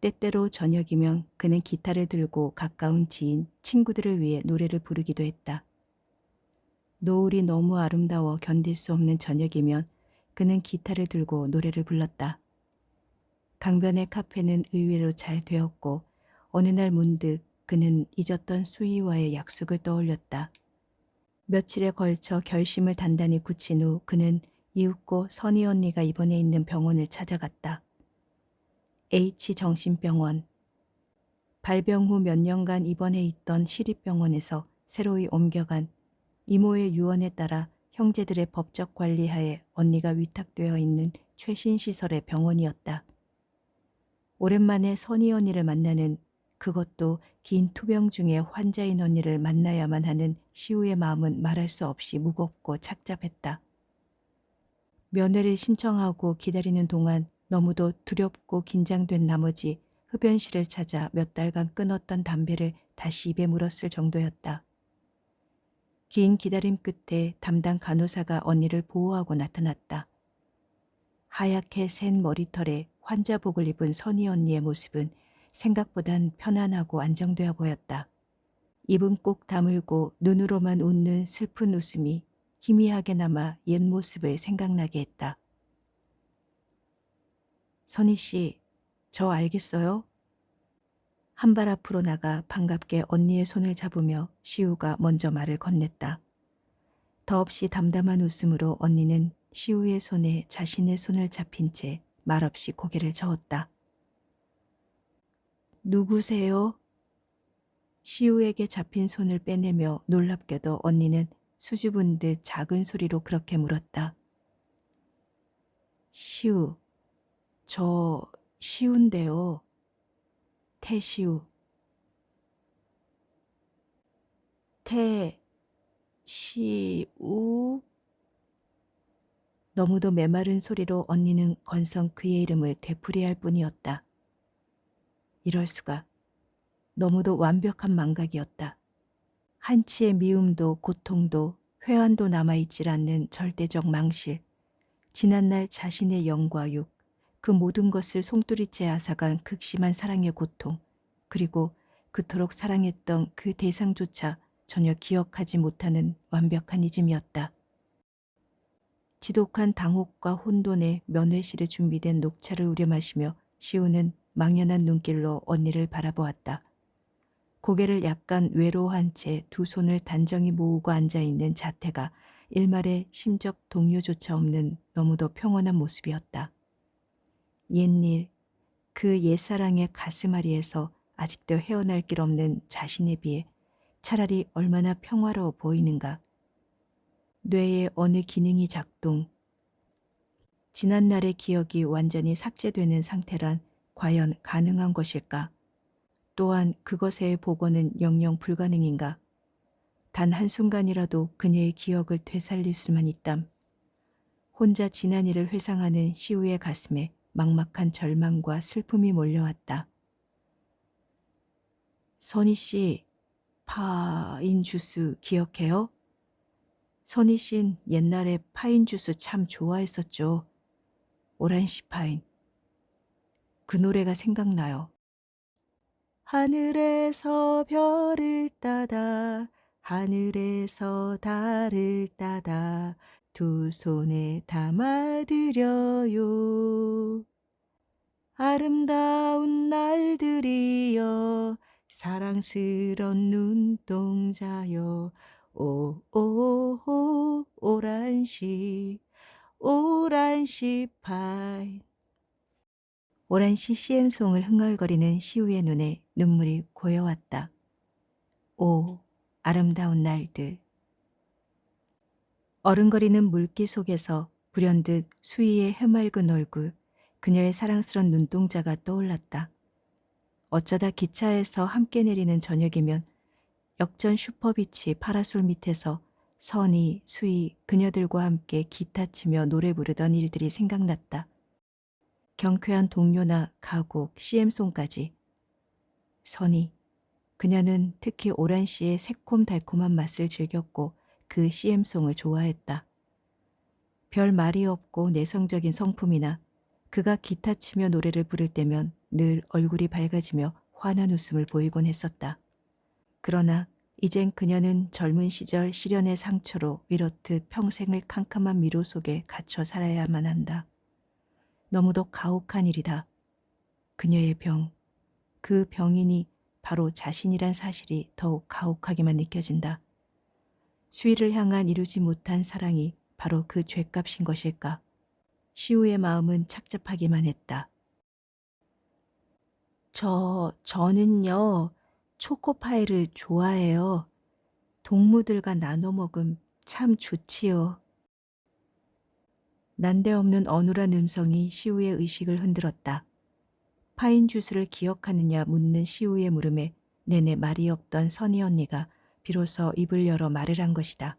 때때로 저녁이면 그는 기타를 들고 가까운 지인, 친구들을 위해 노래를 부르기도 했다. 노을이 너무 아름다워 견딜 수 없는 저녁이면 그는 기타를 들고 노래를 불렀다. 강변의 카페는 의외로 잘 되었고, 어느 날 문득 그는 잊었던 수희와의 약속을 떠올렸다. 며칠에 걸쳐 결심을 단단히 굳힌 후 그는 이윽고 선희 언니가 입원해 있는 병원을 찾아갔다. H정신병원. 발병 후 몇 년간 입원해 있던 시립병원에서 새로이 옮겨간 이모의 유언에 따라 형제들의 법적 관리하에 언니가 위탁되어 있는 최신 시설의 병원이었다. 오랜만에 선희 언니를 만나는, 그것도 긴 투병 중에 환자인 언니를 만나야만 하는 시우의 마음은 말할 수 없이 무겁고 착잡했다. 면회를 신청하고 기다리는 동안 너무도 두렵고 긴장된 나머지 흡연실을 찾아 몇 달간 끊었던 담배를 다시 입에 물었을 정도였다. 긴 기다림 끝에 담당 간호사가 언니를 보호하고 나타났다. 하얗게 센 머리털에 환자복을 입은 선희 언니의 모습은 생각보단 편안하고 안정되어 보였다. 입은 꼭 다물고 눈으로만 웃는 슬픈 웃음이 희미하게 남아 옛 모습을 생각나게 했다. 선희 씨, 저 알겠어요? 한 발 앞으로 나가 반갑게 언니의 손을 잡으며 시우가 먼저 말을 건넸다. 더없이 담담한 웃음으로 언니는 시우의 손에 자신의 손을 잡힌 채 말없이 고개를 저었다. 누구세요? 시우에게 잡힌 손을 빼내며 놀랍게도 언니는 수줍은 듯 작은 소리로 그렇게 물었다. 시우, 저 시우인데요. 태시우. 태시우? 너무도 메마른 소리로 언니는 건성 그의 이름을 되풀이할 뿐이었다. 이럴 수가. 너무도 완벽한 망각이었다. 한치의 미움도 고통도 회한도 남아있질 않는 절대적 망실. 지난날 자신의 영과 육, 그 모든 것을 송두리째 앗아간 극심한 사랑의 고통, 그리고 그토록 사랑했던 그 대상조차 전혀 기억하지 못하는 완벽한 잊음이었다. 지독한 당혹과 혼돈에 면회실에 준비된 녹차를 우려 마시며 시우는 망연한 눈길로 언니를 바라보았다. 고개를 약간 외로워한 채 두 손을 단정히 모으고 앉아있는 자태가 일말의 심적 동요조차 없는 너무도 평온한 모습이었다. 옛일, 그 옛사랑의 가슴앓이에서 아직도 헤어날 길 없는 자신에 비해 차라리 얼마나 평화로워 보이는가. 뇌의 어느 기능이 작동, 지난날의 기억이 완전히 삭제되는 상태란 과연 가능한 것일까? 또한 그것의 복원은 영영 불가능인가? 단 한순간이라도 그녀의 기억을 되살릴 수만 있담. 혼자 지난 일을 회상하는 시우의 가슴에 막막한 절망과 슬픔이 몰려왔다. 선희 씨, 파인 주스 기억해요? 선희 씨는 옛날에 파인 주스 참 좋아했었죠. 오란시 파인. 그 노래가 생각나요. 하늘에서 별을 따다 하늘에서 달을 따다 두 손에 담아드려요. 아름다운 날들이여 사랑스런 눈동자여 오오오 오란시 오란시 파이. 오란시 CM송을 흥얼거리는 시우의 눈에 눈물이 고여왔다. 오, 아름다운 날들. 어른거리는 물기 속에서 불현듯 수희의 해맑은 얼굴, 그녀의 사랑스런 눈동자가 떠올랐다. 어쩌다 기차에서 함께 내리는 저녁이면 역전 슈퍼비치 파라솔 밑에서 선희, 수희, 그녀들과 함께 기타 치며 노래 부르던 일들이 생각났다. 경쾌한 동요나 가곡, CM송까지. 선희, 그녀는 특히 오란 씨의 새콤달콤한 맛을 즐겼고 그 CM송을 좋아했다. 별 말이 없고 내성적인 성품이나 그가 기타 치며 노래를 부를 때면 늘 얼굴이 밝아지며 환한 웃음을 보이곤 했었다. 그러나 이젠 그녀는 젊은 시절 시련의 상처로 이렇듯 평생을 캄캄한 미로 속에 갇혀 살아야만 한다. 너무도 가혹한 일이다. 그녀의 병, 그 병인이 바로 자신이란 사실이 더욱 가혹하게만 느껴진다. 수희를 향한 이루지 못한 사랑이 바로 그 죗값인 것일까? 시우의 마음은 착잡하기만 했다. 저는요, 초코파이를 좋아해요. 동무들과 나눠 먹음 참 좋지요. 난데없는 어눌한 음성이 시우의 의식을 흔들었다. 파인 주스를 기억하느냐 묻는 시우의 물음에 내내 말이 없던 선희 언니가 비로소 입을 열어 말을 한 것이다.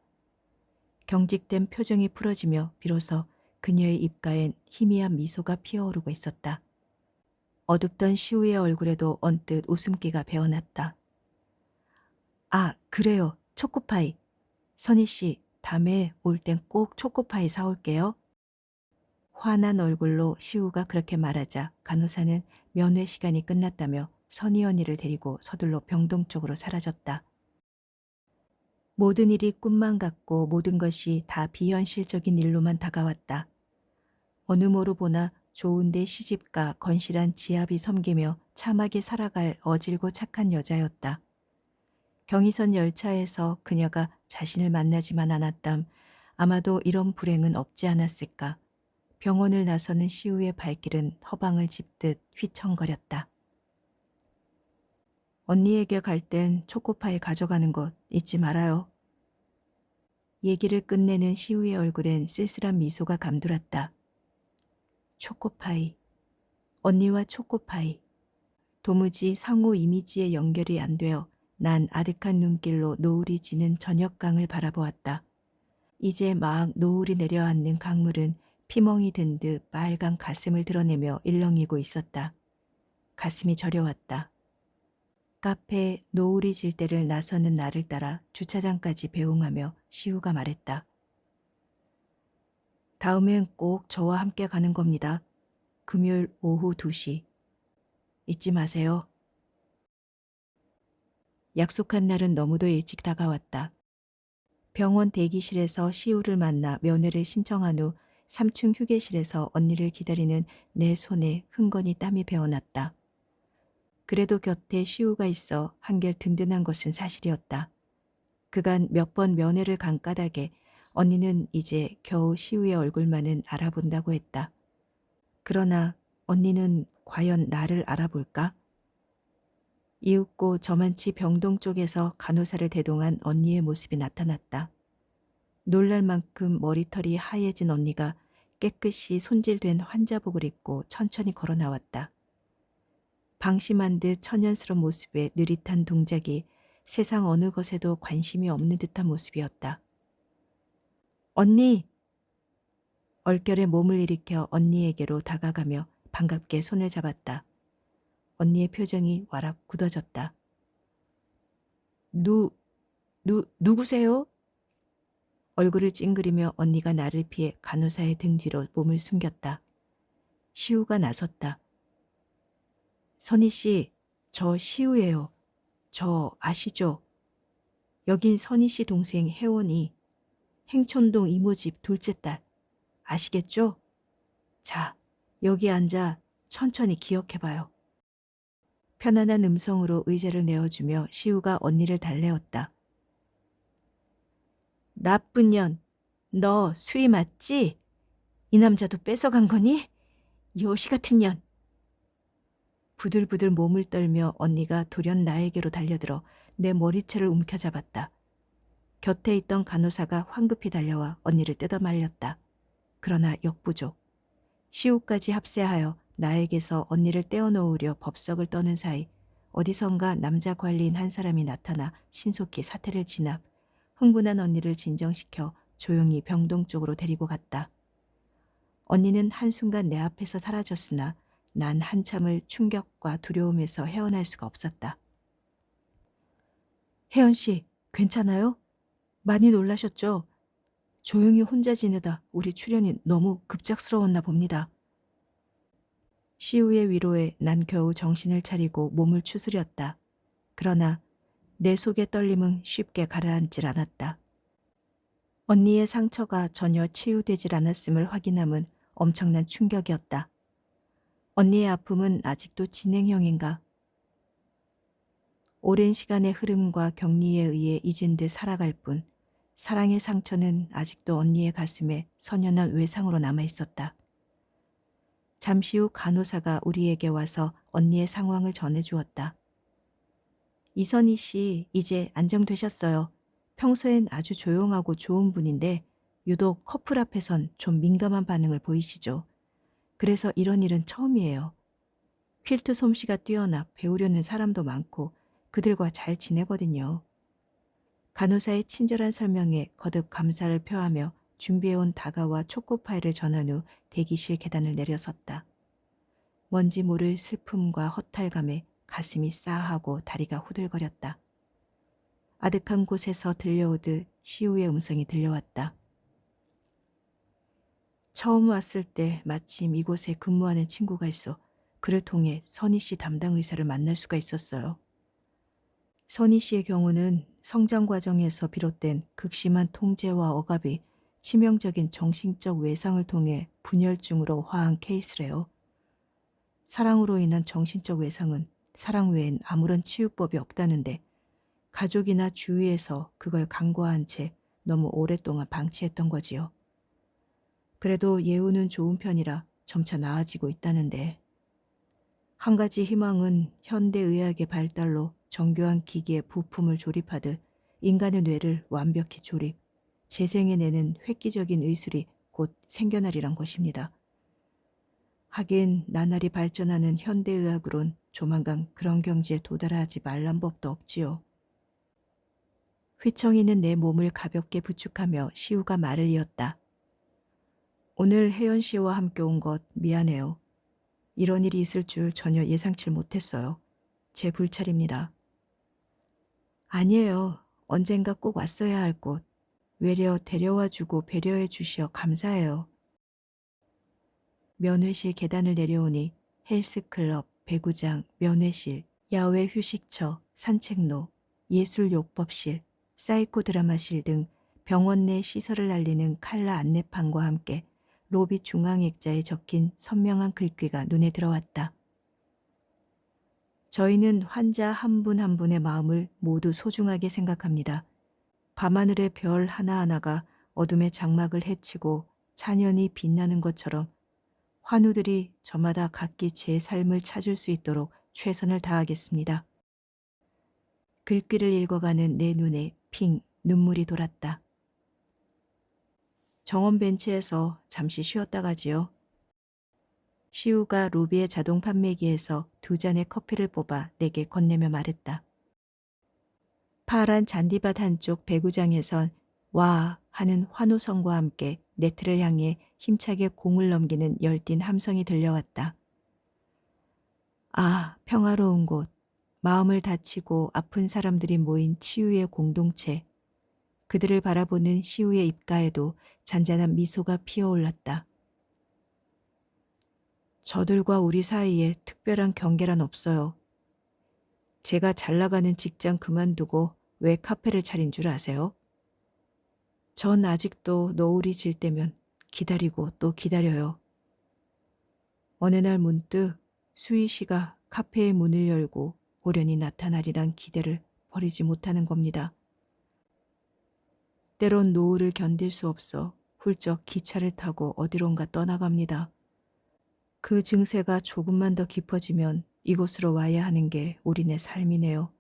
경직된 표정이 풀어지며 비로소 그녀의 입가엔 희미한 미소가 피어오르고 있었다. 어둡던 시우의 얼굴에도 언뜻 웃음기가 배어났다. 아, 그래요. 초코파이. 선희 씨, 다음에 올 땐 꼭 초코파이 사올게요. 환한 얼굴로 시우가 그렇게 말하자 간호사는 면회 시간이 끝났다며 선희 언니를 데리고 서둘러 병동 쪽으로 사라졌다. 모든 일이 꿈만 같고 모든 것이 다 비현실적인 일로만 다가왔다. 어느 모로 보나 좋은데 시집가 건실한 지압이 섬기며 참하게 살아갈 어질고 착한 여자였다. 경의선 열차에서 그녀가 자신을 만나지만 않았담 아마도 이런 불행은 없지 않았을까. 병원을 나서는 시우의 발길은 허방을 짚듯 휘청거렸다. 언니에게 갈 땐 초코파이 가져가는 것 잊지 말아요. 얘기를 끝내는 시우의 얼굴엔 쓸쓸한 미소가 감돌았다. 초코파이, 언니와 초코파이. 도무지 상호 이미지의 연결이 안 되어 난 아득한 눈길로 노을이 지는 저녁강을 바라보았다. 이제 막 노을이 내려앉는 강물은 피멍이 든 듯 빨간 가슴을 드러내며 일렁이고 있었다. 가슴이 저려왔다. 카페 노을이 질 때를 나서는 나를 따라 주차장까지 배웅하며 시우가 말했다. 다음엔 꼭 저와 함께 가는 겁니다. 금요일 오후 2시. 잊지 마세요. 약속한 날은 너무도 일찍 다가왔다. 병원 대기실에서 시우를 만나 면회를 신청한 후 3층 휴게실에서 언니를 기다리는 내 손에 흥건히 땀이 배어났다. 그래도 곁에 시우가 있어 한결 든든한 것은 사실이었다. 그간 몇 번 면회를 간 까닭에 언니는 이제 겨우 시우의 얼굴만은 알아본다고 했다. 그러나 언니는 과연 나를 알아볼까? 이윽고 저만치 병동 쪽에서 간호사를 대동한 언니의 모습이 나타났다. 놀랄 만큼 머리털이 하얘진 언니가 깨끗이 손질된 환자복을 입고 천천히 걸어 나왔다. 방심한 듯 천연스러운 모습에 느릿한 동작이 세상 어느 것에도 관심이 없는 듯한 모습이었다. 언니! 얼결에 몸을 일으켜 언니에게로 다가가며 반갑게 손을 잡았다. 언니의 표정이 와락 굳어졌다. 누구세요? 얼굴을 찡그리며 언니가 나를 피해 간호사의 등 뒤로 몸을 숨겼다. 시우가 나섰다. 선희 씨, 저 시우예요. 저 아시죠? 여긴 선희 씨 동생 혜원이 행촌동 이모 집 둘째 딸. 아시겠죠? 자, 여기 앉아 천천히 기억해봐요. 편안한 음성으로 의자를 내어주며 시우가 언니를 달래었다. 나쁜 년, 너 수희 맞지? 이 남자도 뺏어간 거니? 요시 같은 년. 부들부들 몸을 떨며 언니가 돌연 나에게로 달려들어 내 머리채를 움켜잡았다. 곁에 있던 간호사가 황급히 달려와 언니를 뜯어 말렸다. 그러나 역부족. 시우까지 합세하여 나에게서 언니를 떼어놓으려 법석을 떠는 사이 어디선가 남자 관리인 한 사람이 나타나 신속히 사태를 진압, 흥분한 언니를 진정시켜 조용히 병동 쪽으로 데리고 갔다. 언니는 한순간 내 앞에서 사라졌으나 난 한참을 충격과 두려움에서 헤어날 수가 없었다. 혜연 씨, 괜찮아요? 많이 놀라셨죠? 조용히 혼자 지내다 우리 출연이 너무 급작스러웠나 봅니다. 시우의 위로에 난 겨우 정신을 차리고 몸을 추스렸다. 그러나 내 속의 떨림은 쉽게 가라앉질 않았다. 언니의 상처가 전혀 치유되질 않았음을 확인함은 엄청난 충격이었다. 언니의 아픔은 아직도 진행형인가? 오랜 시간의 흐름과 격리에 의해 잊은 듯 살아갈 뿐 사랑의 상처는 아직도 언니의 가슴에 선연한 외상으로 남아 있었다. 잠시 후 간호사가 우리에게 와서 언니의 상황을 전해주었다. 이선희 씨, 이제 안정되셨어요. 평소엔 아주 조용하고 좋은 분인데 유독 커플 앞에선 좀 민감한 반응을 보이시죠. 그래서 이런 일은 처음이에요. 퀼트 솜씨가 뛰어나 배우려는 사람도 많고 그들과 잘 지내거든요. 간호사의 친절한 설명에 거듭 감사를 표하며 준비해온 다가와 초코파이를 전한 후 대기실 계단을 내려섰다. 뭔지 모를 슬픔과 허탈감에 가슴이 싸하고 다리가 후들거렸다. 아득한 곳에서 들려오듯 시우의 음성이 들려왔다. 처음 왔을 때 마침 이곳에 근무하는 친구가 있어 그를 통해 선희 씨 담당 의사를 만날 수가 있었어요. 선희 씨의 경우는 성장 과정에서 비롯된 극심한 통제와 억압이 치명적인 정신적 외상을 통해 분열증으로 화한 케이스래요. 사랑으로 인한 정신적 외상은 사랑 외엔 아무런 치유법이 없다는데 가족이나 주위에서 그걸 간과한 채 너무 오랫동안 방치했던 거지요. 그래도 예우는 좋은 편이라 점차 나아지고 있다는데 한 가지 희망은 현대의학의 발달로 정교한 기기에 부품을 조립하듯 인간의 뇌를 완벽히 조립, 재생해내는 획기적인 의술이 곧 생겨나리란 것입니다. 하긴 나날이 발전하는 현대의학으론 조만간 그런 경지에 도달하지 말란 법도 없지요. 휘청이는 내 몸을 가볍게 부축하며 시우가 말을 이었다. 오늘 혜연 씨와 함께 온 것 미안해요. 이런 일이 있을 줄 전혀 예상치 못했어요. 제 불찰입니다. 아니에요. 언젠가 꼭 왔어야 할 곳. 외려 데려와주고 배려해 주시어 감사해요. 면회실 계단을 내려오니 헬스클럽, 배구장, 면회실, 야외 휴식처, 산책로, 예술요법실, 사이코 드라마실 등 병원 내 시설을 알리는 칼라 안내판과 함께 로비 중앙 액자에 적힌 선명한 글귀가 눈에 들어왔다. 저희는 환자 한 분 한 분의 마음을 모두 소중하게 생각합니다. 밤하늘의 별 하나하나가 어둠의 장막을 헤치고 찬연히 빛나는 것처럼 환우들이 저마다 각기 제 삶을 찾을 수 있도록 최선을 다하겠습니다. 글귀를 읽어가는 내 눈에 핑 눈물이 돌았다. 정원 벤치에서 잠시 쉬었다 가지요. 시우가 로비의 자동 판매기에서 2잔의 커피를 뽑아 내게 건네며 말했다. 파란 잔디밭 한쪽 배구장에선 와 하는 환호성과 함께 네트를 향해 힘차게 공을 넘기는 열띤 함성이 들려왔다. 아, 평화로운 곳, 마음을 다치고 아픈 사람들이 모인 치유의 공동체. 그들을 바라보는 시우의 입가에도 잔잔한 미소가 피어올랐다. 저들과 우리 사이에 특별한 경계란 없어요. 제가 잘 나가는 직장 그만두고 왜 카페를 차린 줄 아세요? 전 아직도 노을이 질 때면 기다리고 또 기다려요. 어느 날 문득 수희 씨가 카페의 문을 열고 호련히 나타나리란 기대를 버리지 못하는 겁니다. 때론 노을을 견딜 수 없어 훌쩍 기차를 타고 어디론가 떠나갑니다. 그 증세가 조금만 더 깊어지면 이곳으로 와야 하는 게 우리네 삶이네요.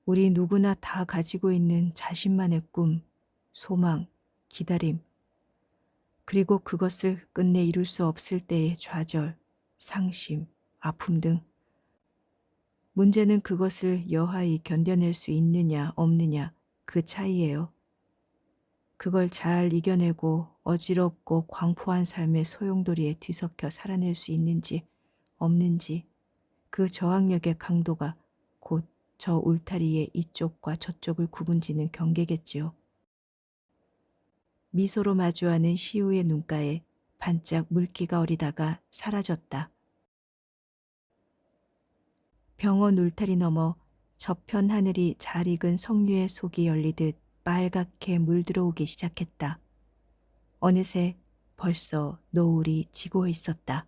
우리 누구나 다 가지고 있는 자신만의 꿈, 소망, 기다림, 그리고 그것을 끝내 이룰 수 없을 때의 좌절, 상심, 아픔 등 문제는 그것을 여하이 견뎌낼 수 있느냐 없느냐 그 차이예요. 그걸 잘 이겨내고 어지럽고 광포한 삶의 소용돌이에 뒤섞여 살아낼 수 있는지 없는지 그 저항력의 강도가 곧 저 울타리의 이쪽과 저쪽을 구분짓는 경계겠지요. 미소로 마주하는 시우의 눈가에 반짝 물기가 어리다가 사라졌다. 병원 울타리 너머 저편 하늘이 잘 익은 석류의 속이 열리듯 빨갛게 물들어오기 시작했다. 어느새 벌써 노을이 지고 있었다.